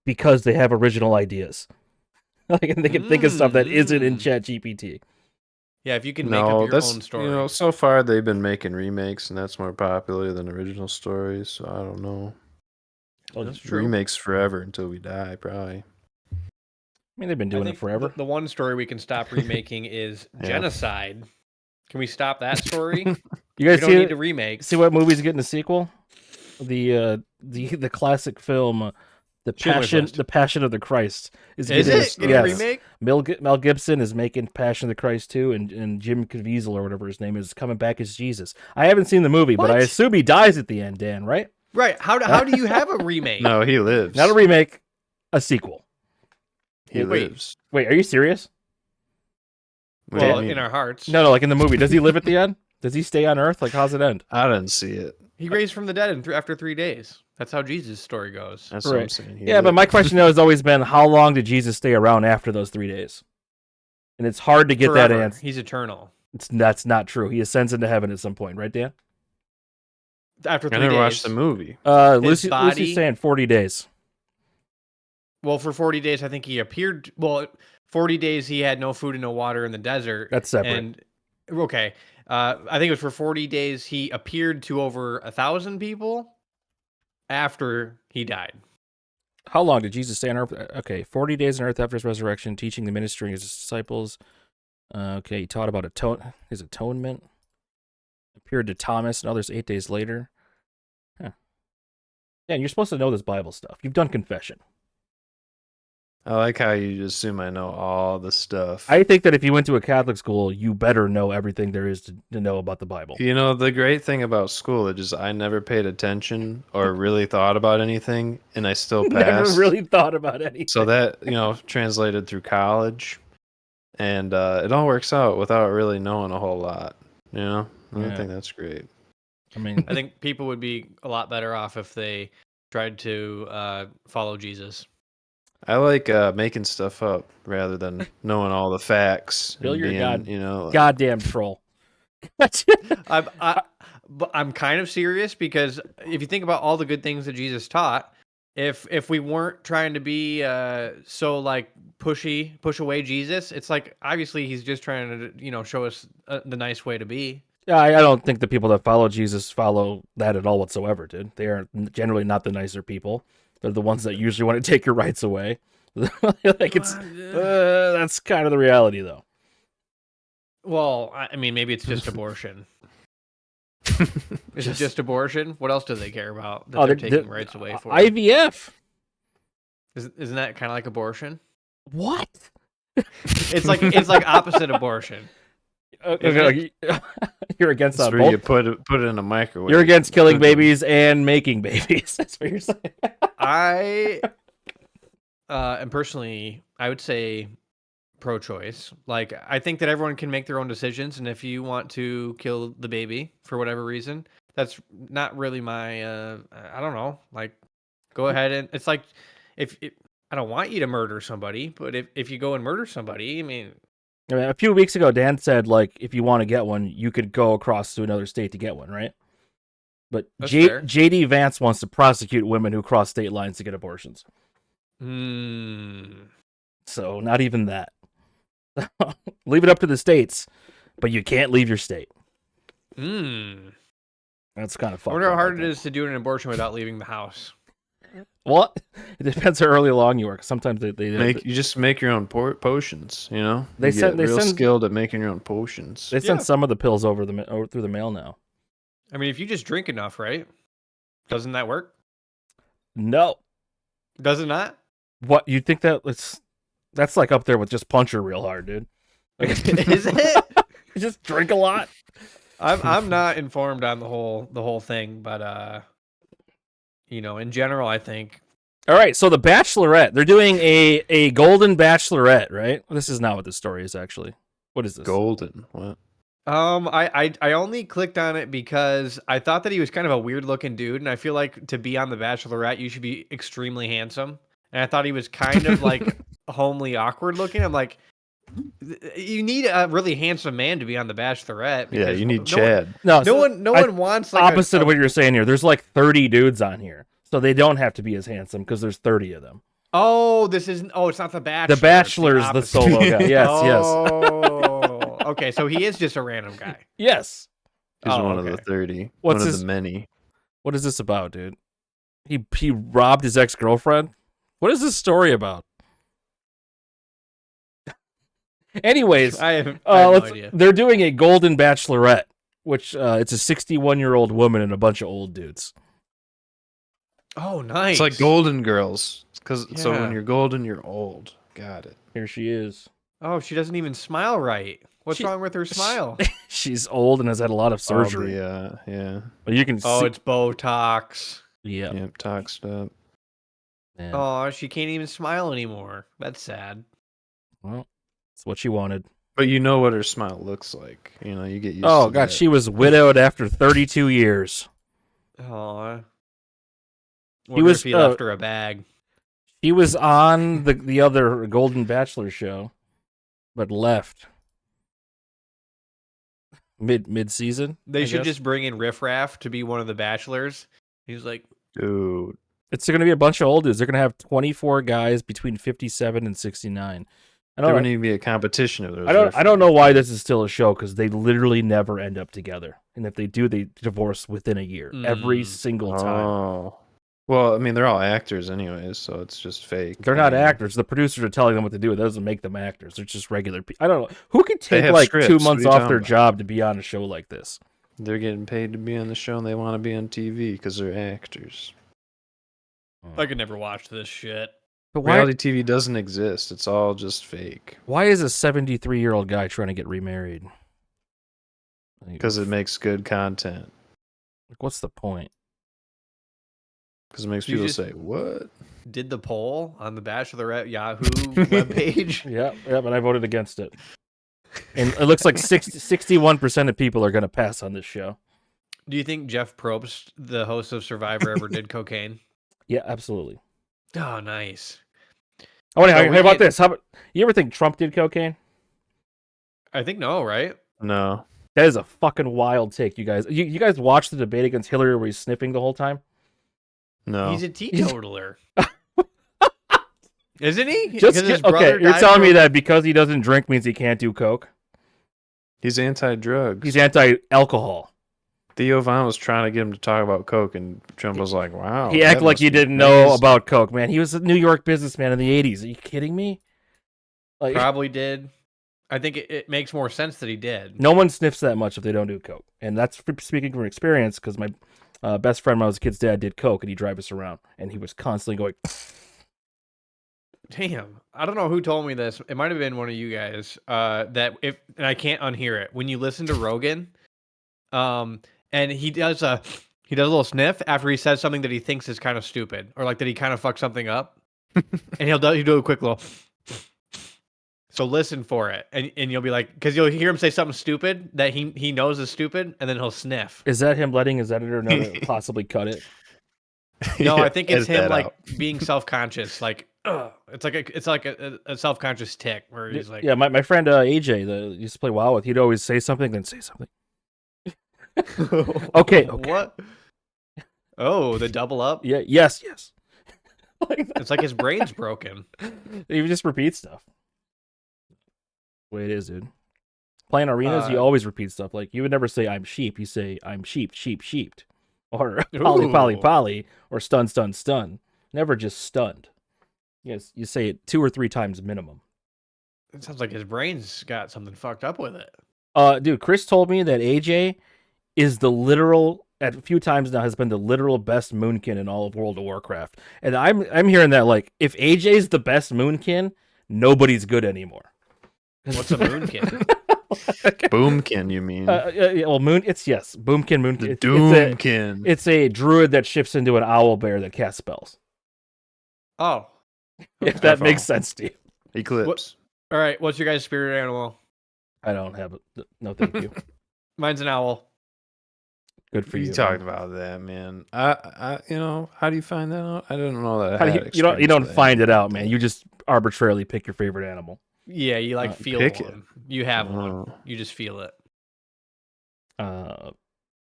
because they have original ideas. Like they can think of stuff that isn't in ChatGPT. Yeah, if you can make up your own story. So far they've been making remakes, and that's more popular than original stories. So I don't know. That's true. Remakes forever until we die, probably. I mean, they've been doing it forever. The one story we can stop remaking is genocide. Can we stop that story? You guys don't need to remake. See what movie's getting a sequel? The classic film, The Passion of the Christ is getting a remake? Mel Gibson is making Passion of the Christ 2, and Jim Caviezel or whatever his name is coming back as Jesus. I haven't seen the movie, but I assume he dies at the end, Dan, right? Right. How do you have a remake? No, he lives. Not a remake, a sequel. He lives. Wait, are you serious? Well, in our hearts. No, like in the movie. Does he live at the end? Does he stay on Earth? Like, how's it end? I didn't see it. He raised from the dead after 3 days. That's how Jesus' story goes. That's what I'm saying. But my question has always been, how long did Jesus stay around after those 3 days? And it's hard to get that answer. He's eternal. That's not true. He ascends into heaven at some point, right, Dan? After 3 days. I never watched the movie. Lucy's saying 40 days. Well, for 40 days, I think he appeared. Well, 40 days he had no food and no water in the desert. That's separate. And okay, I think it was for 40 days he appeared to over 1,000 people after he died. How long did Jesus stay on earth? Okay, 40 days on earth after his resurrection, teaching the ministry of his disciples. He taught about his atonement. Appeared to Thomas and others 8 days later. Huh. Yeah, you're supposed to know this Bible stuff. You've done confession. I like how you assume I know all the stuff. I think that if you went to a Catholic school, you better know everything there is to know about the Bible. The great thing about school is just I never paid attention or really thought about anything, and I still passed. Never really thought about anything. So that, translated through college, and it all works out without really knowing a whole lot. I think that's great. I mean, I think people would be a lot better off if they tried to follow Jesus. I like making stuff up rather than knowing all the facts. Bill, you're being, goddamn troll. I'm kind of serious because if you think about all the good things that Jesus taught, if we weren't trying to be so like push away Jesus, it's like obviously he's just trying to show us the nice way to be. Yeah, I don't think the people that follow Jesus follow that at all whatsoever, dude. They are generally not the nicer people. They're the ones that usually want to take your rights away. Like that's kind of the reality, though. Well, I mean, maybe it's just abortion. Is it just abortion? What else do they care about that they're taking rights away for? IVF. Isn't that kind of like abortion? What? It's like opposite abortion. You're against that. You put it in a microwave. You're against killing babies and making babies. That's what you're saying. I am personally, I would say pro-choice. Like, I think that everyone can make their own decisions, and if you want to kill the baby for whatever reason, that's not really my. I don't know. Like, go ahead and it's like if I don't want you to murder somebody, but if you go and murder somebody, I mean, a few weeks ago, Dan said, like, if you want to get one, you could go across to another state to get one, right? But J.D. Vance wants to prosecute women who cross state lines to get abortions. So, not even that. Leave it up to the states, but you can't leave your state. That's kind of I fucked wonder how up, hard I it think. is to do an abortion without leaving the house. Well, it depends how early along you are. 'Cause sometimes they You just make your own potions. You know, They you send- get they real send- skilled at making your own potions. they send Yeah. some of the pills over through the mail now. I mean, if you just drink enough, right? Doesn't that work? No, Does it not? what you think that's like up there with just punch her real hard, dude. Is it? Just drink a lot. I'm not informed on the whole thing, but in general, I think. All right, so the Bachelorette, they're doing a Golden Bachelorette, right? This is not what this story is actually. What is this? Golden. What? I only clicked on it because I thought that he was kind of a weird looking dude, and I feel like to be on the Bachelorette, you should be extremely handsome. And I thought he was kind of like homely awkward looking. I'm like, you need a really handsome man to be on the Bachelorette. Yeah, because you need no Chad. No, No one wants like opposite of what you're saying here. There's like 30 dudes on here, so they don't have to be as handsome because there's 30 of them. Oh, this isn't. Oh, it's not the Bachelor. The Bachelor's the opposite. solo guy. Yes, Oh, okay. So he is just a random guy. yes. He's Oh, one of the okay. 30. What's one his- of the many. What is this about, dude? He robbed his ex-girlfriend? What is this story about? Anyways, I have no idea. they're doing a Golden Bachelorette, which it's a 61-year-old woman and a bunch of old dudes. Oh, nice. It's like Golden Girls. So Yeah. when you're golden, you're old. Got it. Here she is. Oh, she doesn't even smile right. What's She- wrong with her smile? She's old and has had a lot of surgery. Yeah. But you can Oh, see. it's Botox. Yeah. Yep. Toxed up. Man. Oh, she can't even smile anymore. That's sad. Well, that's what she wanted. But you know what her smile looks like. You know, you get used Oh to god, that. she was widowed after 32 years. Oh. He was, If he left her a bag. He was on the other Golden Bachelor show, but left mid season. They should just bring in Riff Raff to be one of the bachelors. He's like, Dude. It's going to be a bunch of old dudes. They're going to have 24 guys between 57 and 69. I There don't wouldn't know. even be a competition of those. I don't know why this is still a show because they literally never end up together, and if they do, they divorce within a year every single time. Oh. Well, I mean, they're all actors anyways, so it's just fake. They're not I mean, actors. The producers are telling them what to do. It doesn't make them actors. They're just regular people. I don't know who could They take have like scripts. 2 What months are you off talking their about? job to be on a show like this. They're getting paid to be on the show and they want to be on TV because they're actors. I could never watch this shit. But why? Reality TV doesn't exist. It's all just fake. Why is a 73-year-old guy trying to get remarried? Because it makes good content. Like, what's the point? Because it makes You people just- say, what? Did the poll on the Bachelorette Yahoo webpage. Yeah, but I voted against it. And it looks like 61% of people are going to pass on this show. Do you think Jeff Probst, the host of Survivor, ever did cocaine? Yeah, absolutely. Oh, nice. I want to So hear we about need- this. How about, you ever think Trump did cocaine? I think no, right? No. That is a fucking wild take, you guys. You guys watched the debate against Hillary where he's sniffing the whole time? No. He's a teetotaler. Isn't he? Just Because his okay, brother you're died telling me from- that because he doesn't drink means he can't do coke? He's anti-drugs. He's anti-alcohol. Theo Von was trying to get him to talk about coke, and Trump was like, wow. He that acted like must he be didn't know amazing." about coke, man. He was a New York businessman in the 80s. Are you kidding me? Like, Probably did. I think it makes more sense that he did. no one sniffs that much if they don't do coke. And that's speaking from experience because my best friend when I was a kid's dad did coke and he'd drive us around. And he was constantly going, Damn. I don't know who told me this. It might have been one of you guys. That if and I can't unhear it. When you listen to Rogan, and he does a little sniff after he says something that he thinks is kind of stupid or like that he kind of fucked something up. And he'll do a quick little. So listen for it, and you'll be like, because you'll hear him say something stupid that he knows is stupid, and then he'll sniff. is that him letting his editor know to possibly cut it? No, Yeah, I think it's edit him that like out. being self-conscious, like it's like a self-conscious tick where he's like, Yeah, my friend AJ, that used to play WoW with, he'd always say something, then say something. Okay. What? Oh, the double up. Yeah, yes. Like that. It's like his brain's broken. He would just repeat stuff. The way it is, dude. Playing arenas, you always repeat stuff. Like, you would never say, I'm sheep. You say, I'm sheep, sheep, sheeped. Or poly, poly, poly. Or stun, stun, stun. Never just stunned. Yes, you say it 2 or 3 times minimum. It sounds like his brain's got something fucked up with it. Dude, Chris told me that AJ is the literal, at a few times now, has been the literal best Moonkin in all of World of Warcraft. And I'm hearing that, like, if AJ's the best Moonkin, nobody's good anymore. What's a Moonkin? Boomkin, you mean? Well, Boomkin, Moonkin. The Doomkin. It's a druid that shifts into an owl bear that casts spells. Oh. If that makes sense to you. Eclipse. All right, what's your guys' spirit animal? I don't have it. No, thank you. Mine's an owl. Good for you. You talked about that, man. I how do you find that out? I didn't know that. You don't find it out, man. You just arbitrarily pick your favorite animal. Yeah, you feel pick one. You have one. You just feel it. All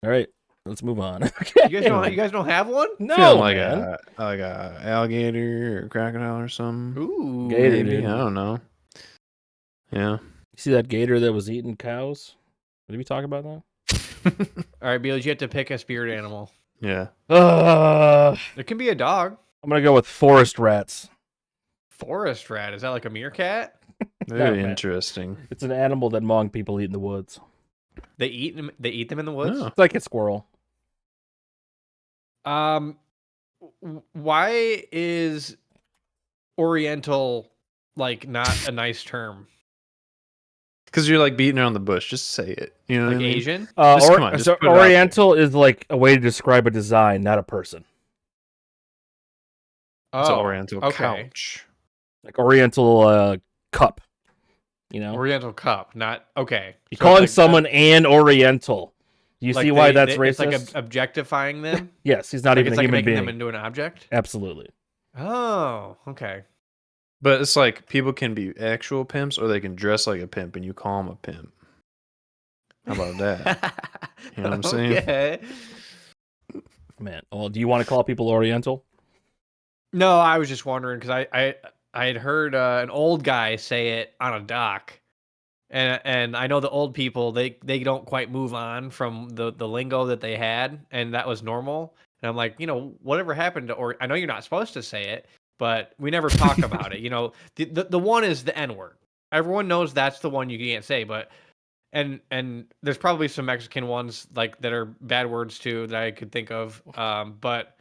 right, let's move on. You guys don't have one? No, Feeling like man. a alligator or crocodile or something. Ooh, gator, maybe. dude. I don't know. Yeah. You see that gator that was eating cows? Did we talk about that? All right, Beals, you have to pick a spirit animal. Yeah. It can be a dog. I'm gonna go with forest rats. Forest rat. Is that like a meerkat? Very man. interesting. It's an animal that Hmong people eat in the woods. They eat them. They eat them in the woods. Oh. It's like a squirrel. Why is Oriental like not a nice term? Because you're like beating around the bush. Just say it. You know Like what I mean? Asian? Come on, just so put it out Oriental is like a way to describe a design, not a person. It's an Oh, Oriental okay. couch. Like Oriental cup. You know, Oriental cup, not okay. you're So calling it's like, someone an Oriental. You like see why that's It's racist? like objectifying them. Yes, he's not Like even it's a like human making being. them into an object. Absolutely. Oh, okay. But it's like people can be actual pimps or they can dress like a pimp and you call them a pimp. How about that? You know what I'm saying? Okay. Man, well, do you want to call people Oriental? No, I was just wondering because I had heard an old guy say it on a dock, and I know the old people they don't quite move on from the lingo that they had, and that was normal. And I'm like, whatever happened to or I know you're not supposed to say it, but we never talk about it. The one is the N word. Everyone knows that's the one you can't say, but and there's probably some Mexican ones like that are bad words too that I could think of. But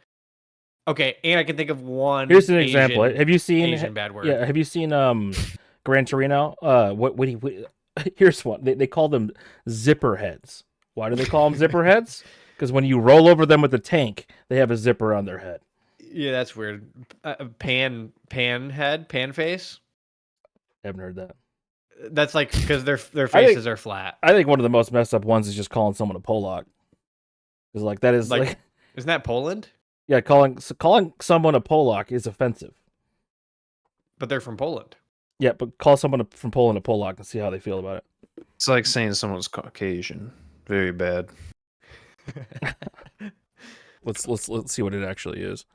okay, and I can think of one. Here's an example. Have you seen Asian bad word? Yeah, have you seen Gran Torino? Here's one. They call them zipper heads. Why do they call them zipper heads? Because when you roll over them with a tank, they have a zipper on their head. Yeah, that's weird. Pan face. I haven't heard that. That's like because their faces are flat. I think one of the most messed up ones is just calling someone a Polak. Because like that is like isn't that Poland? Yeah, calling someone a Polak is offensive. But they're from Poland. Yeah, but call someone from Poland a Polak and see how they feel about it. It's like saying someone's Caucasian. Very bad. Let's see what it actually is.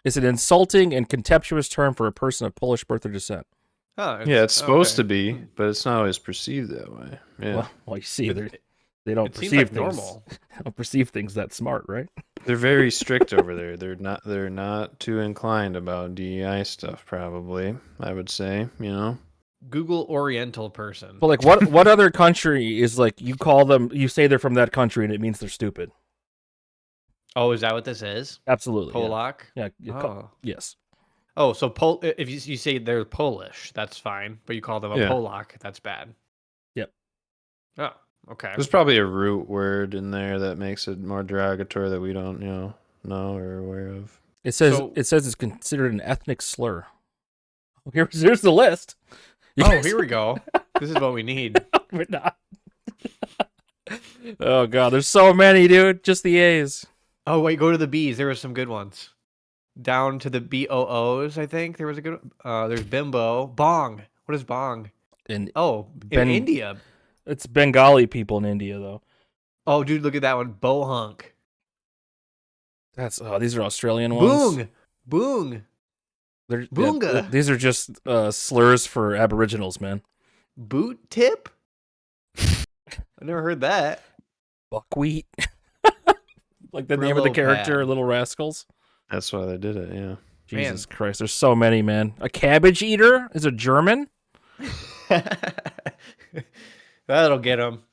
It's an insulting and contemptuous term for a person of Polish birth or descent. Huh, It's supposed to be, but it's not always perceived that way. Yeah. Well, you see, they don't perceive like things. normal. They don't perceive things that smart, right? They're very strict over there. They're not too inclined about DEI stuff, probably, I would say, Google Oriental person. But like what other country is like you say they're from that country and it means they're stupid? Oh, is that what this is? Absolutely. Polak? Yeah. Oh. Yes. Oh, so if you say they're Polish, that's fine, but you call them a Polak, that's bad. Yep. Oh, okay. There's probably a root word in there that makes it more derogatory that we don't, know or aware of. It says it's considered an ethnic slur. Here's the list. Here we go. This is what we need. We're not. Oh god, there's so many, dude. Just the A's. Oh wait, go to the B's. There were some good ones. Down to the BOOs, I think there was a good. There's bimbo, bong. What is bong? In India. It's Bengali people in India, though. Oh, dude, look at that one, bohunk. These are Australian ones. Boong. Boonga. These are just slurs for Aboriginals, man. Boot tip? I never heard that. Buckwheat. Like the name of the Brillo character, pad. Little Rascals. That's why they did it. Yeah. Jesus Christ, there's so many, man. A cabbage eater is a German. That'll get them.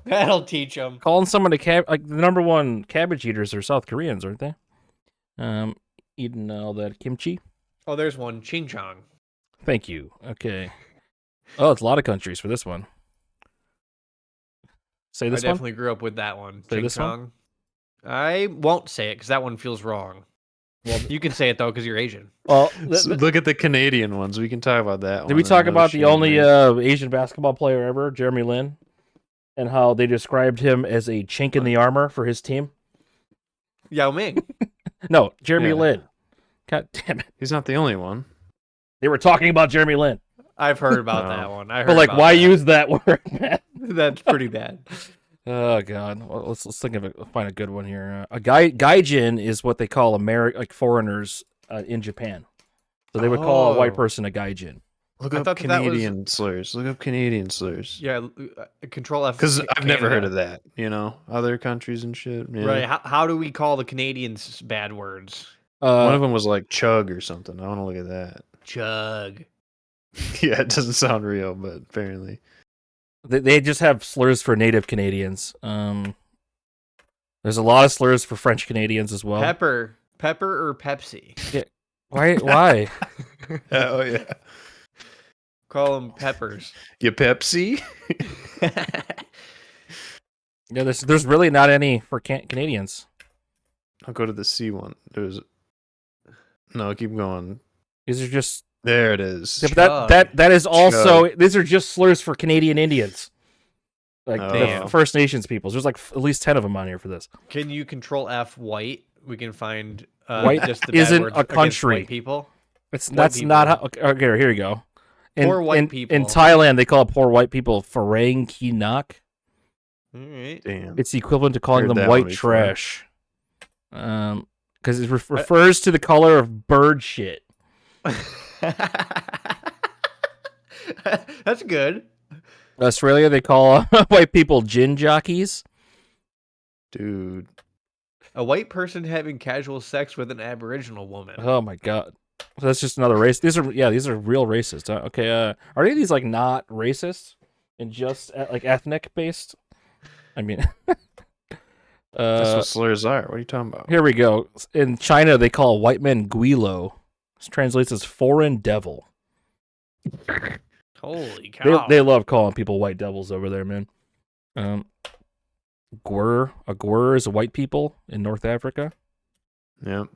That'll teach them. Calling someone like the number one cabbage eaters are South Koreans, aren't they? Eating all that kimchi. Oh, there's one. Ching Chong. Thank you. Okay. Oh, it's a lot of countries for this one. Say this I one. definitely grew up with that one. Say Ching this Chong. one? I won't say it because that one feels wrong. Well, you can say it though because you're Asian. Well, So look at the Canadian ones. We can talk about that. Did we talk about the only Asian basketball player ever, Jeremy Lin, and how they described him as a chink in the armor for his team? Yao Ming. No, Jeremy Lin. God damn it! He's not the only one. They were talking about Jeremy Lin. I've heard about that one. I heard but like, about why that. use that word, man? That's pretty bad. Oh God, well, let's think of it. Find a good one here. A gaijin is what they call like foreigners in Japan. So they would call a white person a gaijin. Look up Canadian slurs. Look up Canadian slurs. Yeah, Control F. Because I've never heard of that. You know, other countries and shit. Yeah. Right? How do we call the Canadians bad words? One of them was like chug or something. I want to look at that. Chug. Yeah, it doesn't sound real, but apparently. They just have slurs for native Canadians. There's a lot of slurs for French Canadians as well. Pepper or Pepsi? Yeah. Why? Oh yeah. Call them peppers. You Pepsi? Yeah, there's really not any for Canadians. I'll go to the C one. No, keep going. These are just. There it is. Yeah, but that is also. These are just slurs for Canadian Indians. Like the First Nations peoples. There's like at least 10 of them on here for this. Can you Control F white? We can find white just the isn't bad words a country. white people. That's not how. Okay, here we go. Poor white people. In Thailand, they call poor white people Farang Ki Nak. All right. Damn. It's equivalent to calling them white trash. Because it refers to the color of bird shit. That's good. Australia, they call white people gin jockeys. Dude. A white person having casual sex with an Aboriginal woman. Oh my god. So that's just another race. These are real racist. Okay, are any of these like not racist and just like ethnic based? I mean, that's what slurs are. What are you talking about? Here we go. In China, they call white men guilo. This translates as foreign devil. Holy cow! They love calling people white devils over there, man. Gwur is a white people in North Africa. Yep.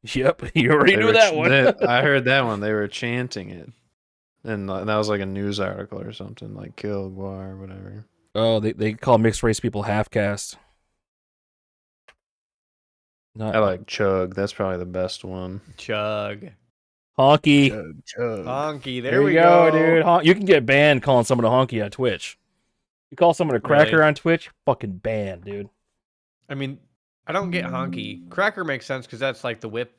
Yep, you already knew that one. I heard that one. They were chanting it, and that was like a news article or something, like "kill Gwar" or whatever. Oh, they call mixed race people half caste. I like chug. That's probably the best one. Chug. Honky. Chug. Honky. There we go, dude. You can get banned calling someone a honky on Twitch. You call someone a cracker on Twitch, fucking banned, dude. I mean, I don't get honky. Cracker makes sense because that's like the whip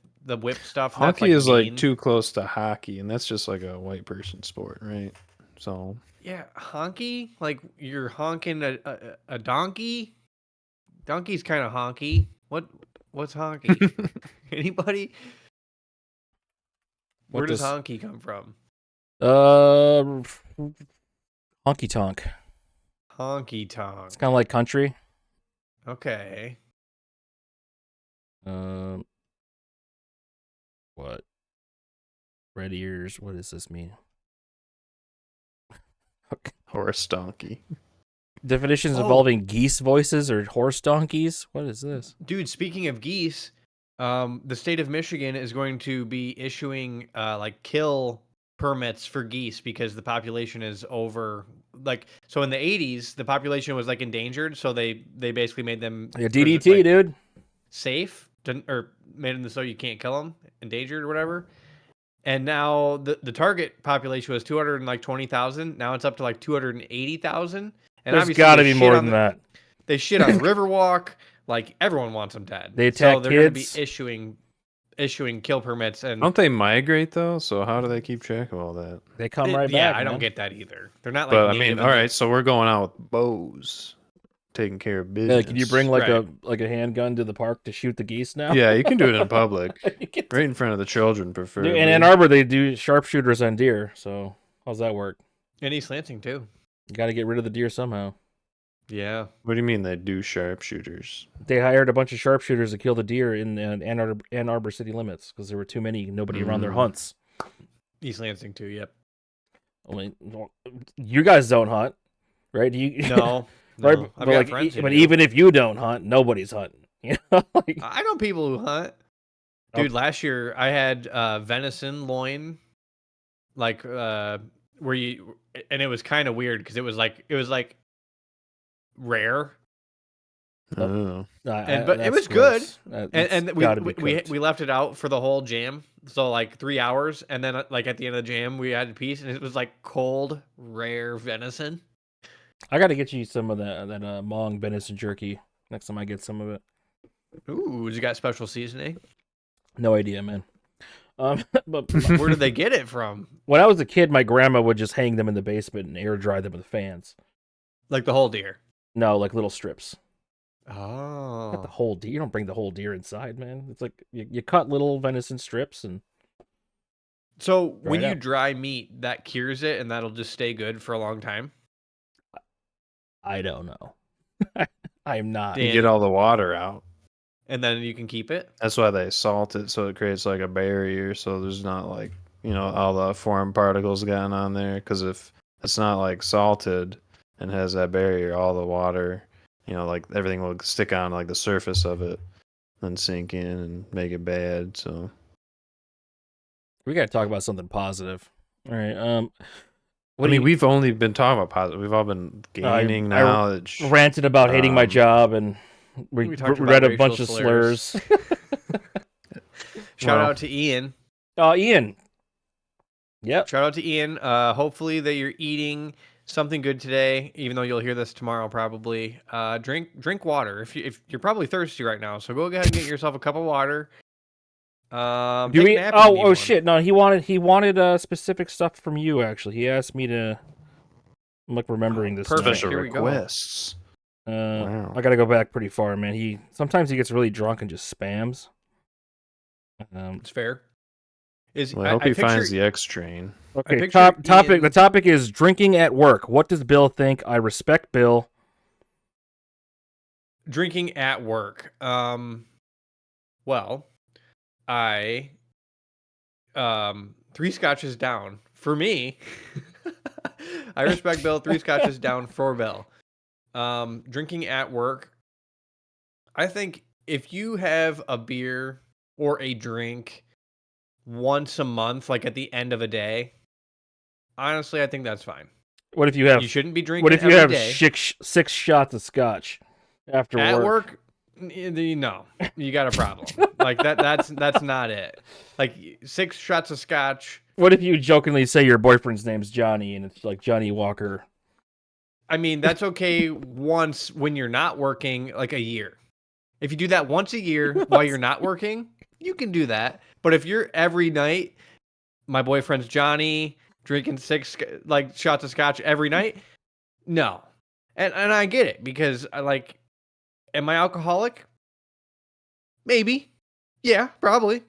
stuff. Honky is like too close to hockey, and that's just like a white person sport, right? So yeah, honky, like you're honking a donkey. Donkey's kind of honky. What's honky? Anybody? Where does honky come from? Honky tonk. Honky tonk. It's kind of like country. Okay. What? Red ears. What does this mean? Okay. Horse donkey. Definitions involving geese voices or horse donkeys. What is this? Dude, speaking of geese, the state of Michigan is going to be issuing like kill permits for geese because the population is over. Like, so in the 80s, the population was like endangered, so they basically made them DDT, like, dude, safe, or made them so you can't kill them, endangered or whatever. And now the target population was 220,000. Now it's up to like 280,000. And there's got to be more than that. They shit on Riverwalk. Like, everyone wants them dead. They attack so they're kids. going to be issuing issuing kill permits and Don't they migrate though? So how do they keep track of all that? They come right yeah, back. I don't man. get that either. They're not like But I native mean, in all the- right, so we're going out with bows, taking care of business. Can you bring like Right. a handgun to the park to shoot the geese now? Yeah, you can do it in public, You can- right in front of the children, preferably. in Ann Arbor, they do sharpshooters on deer. So how's that work? in East Lansing too. You got to get rid of the deer somehow. Yeah. What do you mean they do sharpshooters? They hired a bunch of sharpshooters to kill the deer in Ann Arbor city limits because there were too many, nobody around their hunts. East Lansing too. Yep. I mean, you guys don't hunt, right? Do you? No. Right, no. I've but got like, friends who but do. even if you don't hunt, nobody's hunting. You know, like, I know people who hunt. Dude, last year I had venison loin, like where you, and it was kind of weird because it was like rare, Oh. but it was gross. good. It's And gotta be we cooked. we left it out for the whole jam, so like 3 hours, and then like at the end of the jam we had a piece, and it was like cold rare venison. I got to get you some of that Hmong venison jerky next time I get some of it. Ooh, you got special seasoning? No idea, man. But Where did they get it from? when I was a kid, my grandma would just hang them in the basement and air dry them with fans. Like the whole deer. No, like little strips. Oh. Not the whole deer. You don't bring the whole deer inside, man. It's like you cut little venison strips and. So Dry when it you out. dry meat, that cures it, and that'll just stay good for a long time. I don't know. I'm not. You Damn. get all the water out. And then you can keep it. That's why they salt it, so it creates like a barrier, so there's not like, all the foreign particles getting on there. Because if it's not like salted and has that barrier, all the water, like everything will stick on like the surface of it and sink in and make it bad. So We got to talk about something positive. All right. we've only been talking about positive. We've all been gaining I knowledge. ranted about hating my job and we talked read about a bunch racial of slurs. Shout Well. out to Ian. Ian. Yep. Shout out to Ian. Hopefully that you're eating something good today, even though you'll hear this tomorrow probably. Drink water. If you're probably thirsty right now, so go ahead and get yourself a cup of water. Take a nap if you need one. Shit! No, he wanted specific stuff from you. Actually, he asked me to. I'm like remembering this. perfect. now. Special Here we go. requests. Wow. I gotta go back pretty far, man. Sometimes he gets really drunk and just spams. It's fair. Well, I hope he finds the X train. Okay. picture Topic. Ian- The topic is drinking at work. What does Bill think? I respect Bill. Drinking at work. Well, I 3 scotches down for me. I respect Bill. 3 scotches down for Bill. Drinking at work. I think if you have a beer or a drink once a month, like at the end of a day, honestly, I think that's fine. What if you have? You shouldn't be drinking. What if you every have day. 6 shots of scotch after At work? No, you got a problem. Like that's not it. Like 6 shots of scotch. What if you jokingly say your boyfriend's name's Johnny and it's like Johnny Walker? I mean, that's okay once when you're not working, like a year. If you do that once a year while you're not working, you can do that. But if you're every night, my boyfriend's Johnny, drinking 6 like shots of scotch every night, no. And I get it because I like, am I alcoholic? Maybe. Yeah, probably.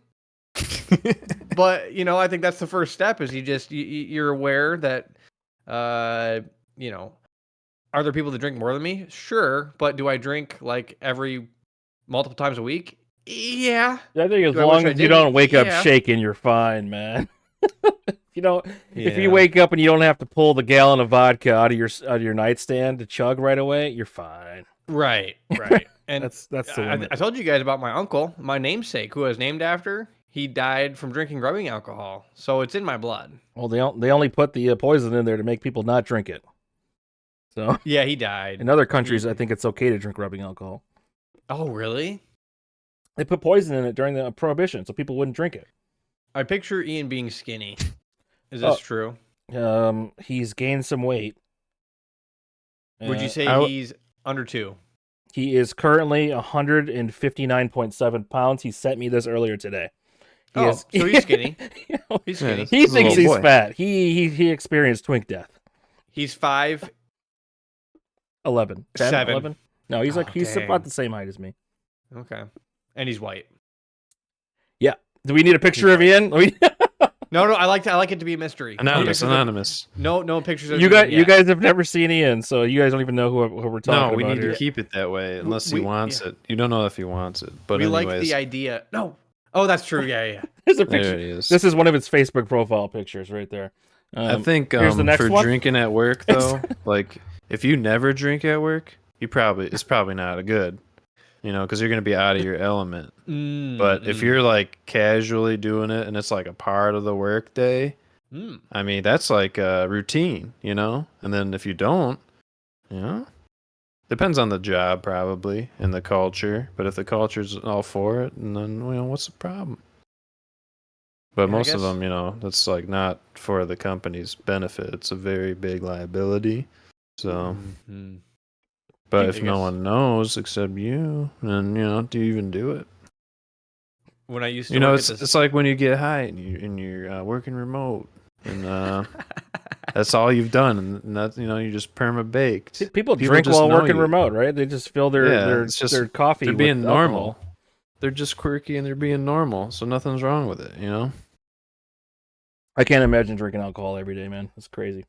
But, I think that's the first step is you're aware that, are there people that drink more than me? Sure. But do I drink like multiple times a week? Yeah. I think as Do I wish long I as you didn't? don't wake up Yeah. shaking, you're fine, man. If you Yeah. wake up and you don't have to pull the gallon of vodka out of your nightstand to chug right away, you're fine. Right. And That's the limit. I told you guys about my uncle, my namesake, who I was named after. He died from drinking rubbing alcohol. So it's in my blood. Well, they only put the poison in there to make people not drink it. So Yeah, he died. in other countries, I think it's okay to drink rubbing alcohol. Oh, really? They put poison in it during the prohibition, so people wouldn't drink it. I picture Ian being skinny. Is this true? He's gained some weight. Would you say he's under 2? He is currently 159.7 pounds. He sent me this earlier today. So he's skinny. He's skinny. He thinks he's boy. fat. He experienced twink death. He's 5'11". 10, 7. 11? No, he's Dang. about the same height as me. Okay. And he's white. Yeah. Do we need a picture of Ian? No, I like it to be a mystery. Anonymous. No pictures of You Ian yet. guys have never seen Ian, so you guys don't even know who we're talking about. No, we need here. to keep it that way unless he wants it. You don't know if he wants it. But we anyways, like the idea. No. Oh, that's true. Yeah. There's a there picture. he is. This is one of his Facebook profile pictures right there. I think here's the next for one. drinking at work though, like if you never drink at work, it's probably not a good, because you're gonna be out of your element. But if you're like casually doing it and it's like a part of the work day, I mean that's like a routine, and then if you don't, depends on the job probably and the culture. But if the culture's all for it, and then what's the problem? But most of them, that's like not for the company's benefit. It's a very big liability. So, but if no one knows except you, then do you even do it? When I used to, it's like when you get high and you're working remote, and that's all you've done, and that's you just perma baked. People drink while working remote, right? They just fill their coffee. They're being with normal. alcohol. They're just quirky and they're being normal, so nothing's wrong with it, I can't imagine drinking alcohol every day, man. It's crazy.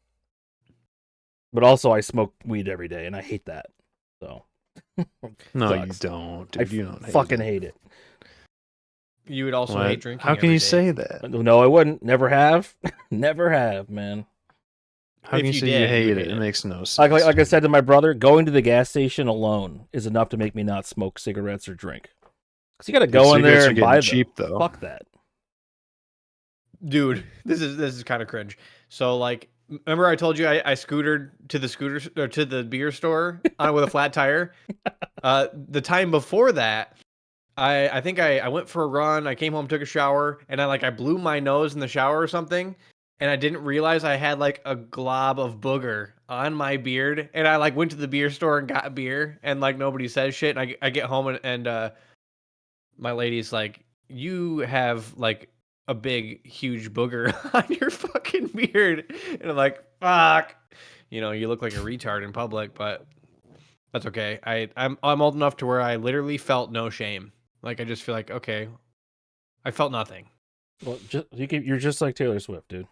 But also, I smoke weed every day, and I hate that. So no, sucks. you don't, dude. You don't hate it. You would also hate drinking. How can you day. say that? No, I wouldn't. Never have. Never have, man. How can you say you hate it? It makes no sense. Like I said to my brother, going to the gas station alone is enough to make me not smoke cigarettes or drink. Because you got to go in there and buy them. Cheap though. Fuck that. Dude, this is kind of cringe. So like, remember I told you I scootered to the beer store with a flat tire. The time before that, I think I went for a run. I came home, took a shower, and I blew my nose in the shower or something, and I didn't realize I had like a glob of booger on my beard. And I went to the beer store and got beer, and nobody says shit. And I get home and my lady's like, "You have a big, huge booger on your fucking beard." And I'm like, fuck. You look like a retard in public, but that's okay. I'm old enough to where I literally felt no shame. I just feel like, okay, I felt nothing. Well, you're just like Taylor Swift, dude.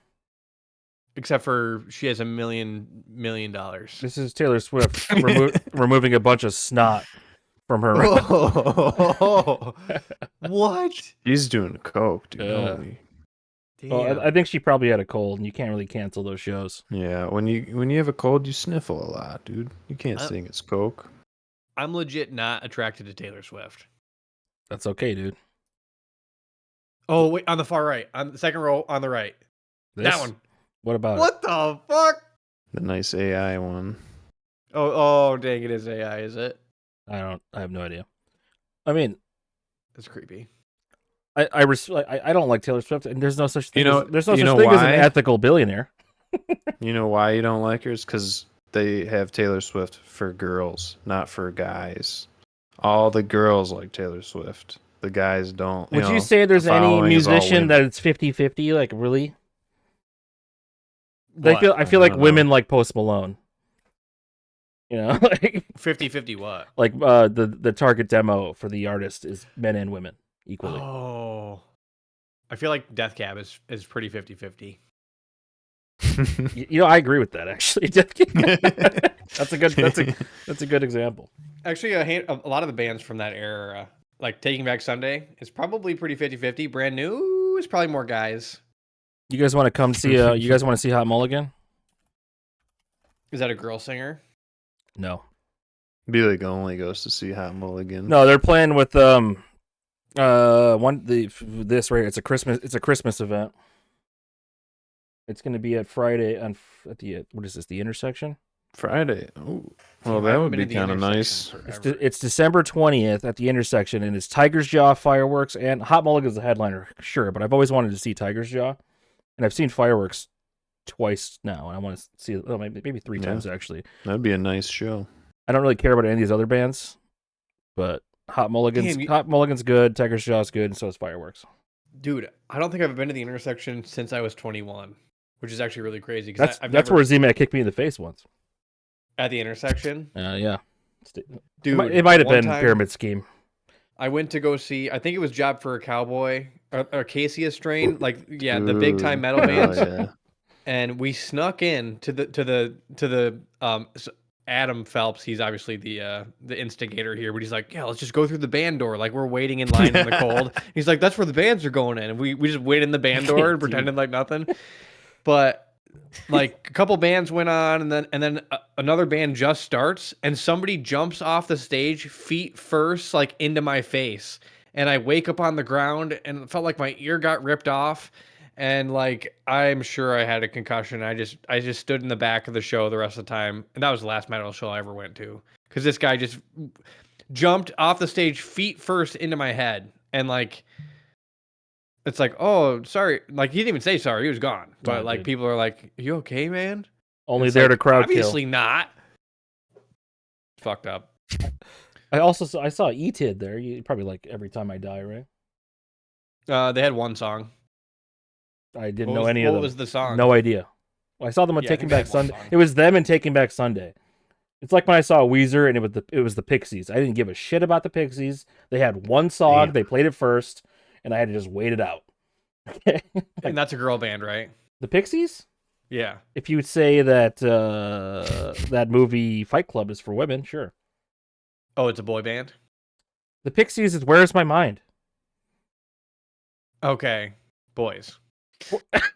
Except for she has $1 million. This is Taylor Swift removing a bunch of snot from her. Oh, what? He's doing coke, dude. Damn. Well, I think she probably had a cold, and you can't really cancel those shows. Yeah, when you have a cold, you sniffle a lot, dude. You can't sing it's coke. I'm legit not attracted to Taylor Swift. That's okay, dude. Oh, wait, on the far right. On the second row on the right. That one. What about What the fuck? The nice AI one. Oh, dang, it is AI, is it? I have no idea. I mean, That's creepy. I don't like Taylor Swift, and there's no such thing. There's no such know thing as an why? ethical billionaire. You know why you don't like her? It's because they have Taylor Swift for girls, not for guys. All the girls like Taylor Swift. The guys don't. Would you say there's any following is all musician that women. it's 50-50? Like, really? What? I feel like don't women like Post Malone. Like 50-50 what? like the target demo for the artist is men and women equally. Oh. I feel like Death Cab is pretty 50-50. I agree with that actually. That's a good example. Actually, a lot of the bands from that era, like Taking Back Sunday, is probably pretty 50-50. Brand New is probably more guys. You guys want to come see? You guys want to see Hot Mulligan? Is that a girl singer? No. Billy only goes to see Hot Mulligan. No, they're playing with this right. It's a Christmas event. It's going to be at Friday at the what is this? The Intersection. Friday. Oh, well, that would be kind of nice. It's December 20th at the Intersection, and it's Tiger's Jaw fireworks and Hot Mulligan's the headliner, sure. But I've always wanted to see Tiger's Jaw, and I've seen fireworks twice now, and I want to see it maybe three times actually. That'd be a nice show. I don't really care about any of these other bands, but Hot Mulligan's good, Tiger's Jaw's good, and so is fireworks. Dude, I don't think I've been to the intersection since I was 21, which is actually really crazy. Because That's where Z-Man kicked me in the face once. At the intersection? Yeah. Dude, it might have been time, Pyramid Scheme. I went to go see, I think it was Job for a Cowboy, or Casey Strain, like, yeah, the big time metal bands. Yeah. And we snuck in to the Adam Phelps. He's obviously the instigator here, but he's like, yeah, let's just go through the band door. Like, we're waiting in line in the cold. He's like, that's where the bands are going in. And we just wait in the band door and pretended like nothing. But like a couple bands went on, and then another band just starts, and somebody jumps off the stage feet first, like into my face, and I wake up on the ground and it felt like my ear got ripped off, and like I'm sure I had a concussion. I just stood in the back of the show the rest of the time, and that was the last metal show I ever went to, because this guy just jumped off the stage feet first into my head, and like. It's like, oh, sorry. Like, he didn't even say sorry. He was gone. But, like, people are like, you okay, man? Only there to crowd obviously not. Fucked up. I saw E-Tid there. You probably like Every Time I Die, right? They had one song. I didn't know any of them. What was the song? No idea. Well, I saw them on Taking Back Sunday. It was them and Taking Back Sunday. It's like when I saw Weezer and it was the Pixies. I didn't give a shit about the Pixies. They had one song. Damn. They played it first. And I had to just wait it out. And that's a girl band, right? The Pixies? Yeah. If you would say that that movie Fight Club is for women, sure. Oh, it's a boy band? The Pixies is Where's My Mind? Okay. Boys.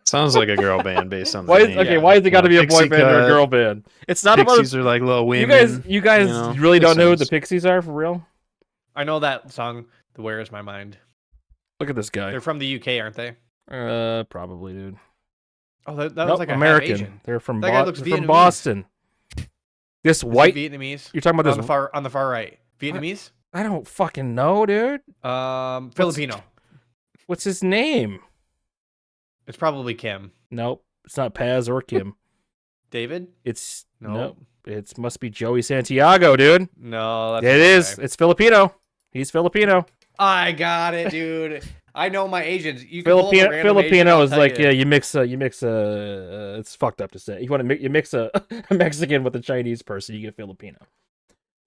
Sounds like a girl band based on the name. Okay, why has it got to be a boy band or a girl band? It's not Pixies about... are like little women. You guys really don't know who the Pixies are, for real? I know that song, The Where Is My Mind. Look at this guy. They're from the UK, aren't they? Probably, dude. Oh, that was like a American. Asian. They're from from Boston. This white Vietnamese. You're talking about this on the far right. Vietnamese? I don't fucking know, dude. Filipino. What's his name? It's probably Kim. Nope, it's not Paz or Kim. David? It's nope. It must be Joey Santiago, dude. No, that's it is. It's Filipino. He's Filipino. I got it, dude. I know my Asians. You Filipino is like you mix it's fucked up to say. You mix a Mexican with a Chinese person, you get Filipino.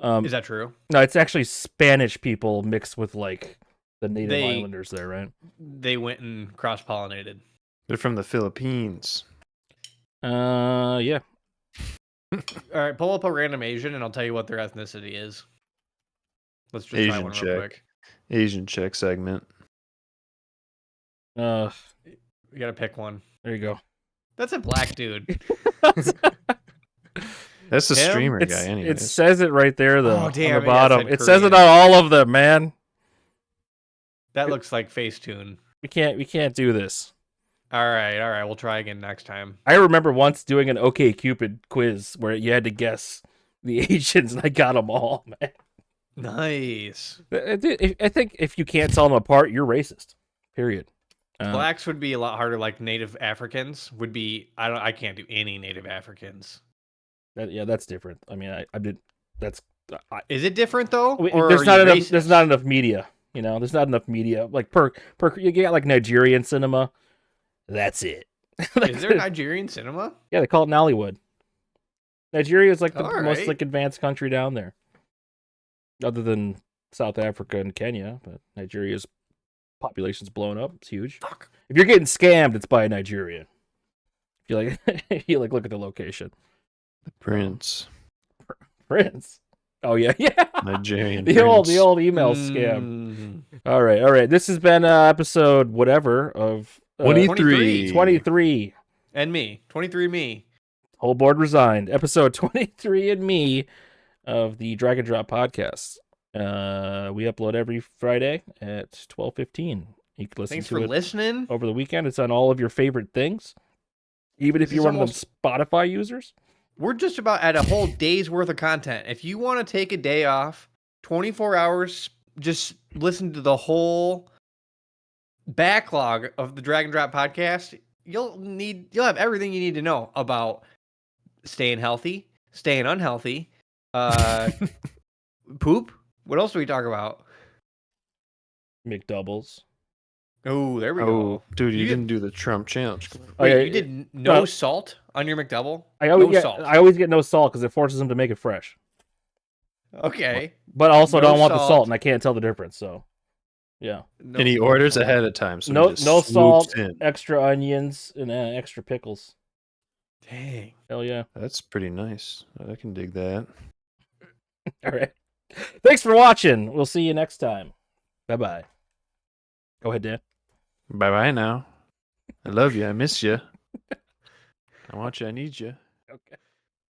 Is that true? No, it's actually Spanish people mixed with like the native islanders there, right? They went and cross-pollinated. They're from the Philippines. Yeah. All right, pull up a random Asian, and I'll tell you what their ethnicity is. Let's just try one real quick. Asian check segment. You gotta pick one. There you go. That's a black dude. That's the streamer guy, anyway. It says it right there, though. Oh, damn, on the bottom. It says it on all of them, man. That looks like Facetune. We can't do this. All right. We'll try again next time. I remember once doing an OkCupid quiz where you had to guess the Asians, and I got them all, man. Nice. I think if you can't tell them apart, you're racist. Period. Blacks would be a lot harder. Like Native Africans would be. I can't do any Native Africans. That's different. I mean, I did. Is it different though? There's not enough. There's not enough media. You know, there's not enough media. Like per you get like Nigerian cinema. That's it. Is there Nigerian cinema? Yeah, they call it Nollywood. Nigeria is like the most like advanced country down there. Other than South Africa and Kenya, but Nigeria's population's blown up. It's huge. Fuck. If you're getting scammed, it's by Nigeria. If you look at the location. The Prince. Prince. Oh yeah. Nigerian. the old email scam. All right. This has been episode whatever of 23. And me. 23 me. Whole board resigned. Episode 23 and me of the Drag and Drop podcast. We upload every Friday at 12:15. You can listen to it listening over the weekend. It's on all of your favorite things. Even if you're one of them Spotify users. We're just about at a whole day's worth of content. If you want to take a day off, 24 hours, just listen to the whole backlog of the Drag and Drop podcast. You'll have everything you need to know about staying healthy, staying unhealthy, poop. What else do we talk about? McDoubles. Oh, there we Oh, go. dude, you You didn't do the Trump challenge. Oh, Wait, yeah, you did no salt on your McDouble? I always No salt. I always get no salt because it forces them to make it fresh. Okay. But I also No don't want the salt. salt, and I can't tell the difference. So, yeah. No, And he no orders salt. ahead of time, so No he just no swoops salt, in. extra onions, and extra pickles. Dang. Hell yeah! That's pretty nice. I can dig that. All right. Thanks for watching. We'll see you next time. Bye bye. Go ahead, Dan. Bye bye now. I love you. I miss you. I want you. I need you. Okay.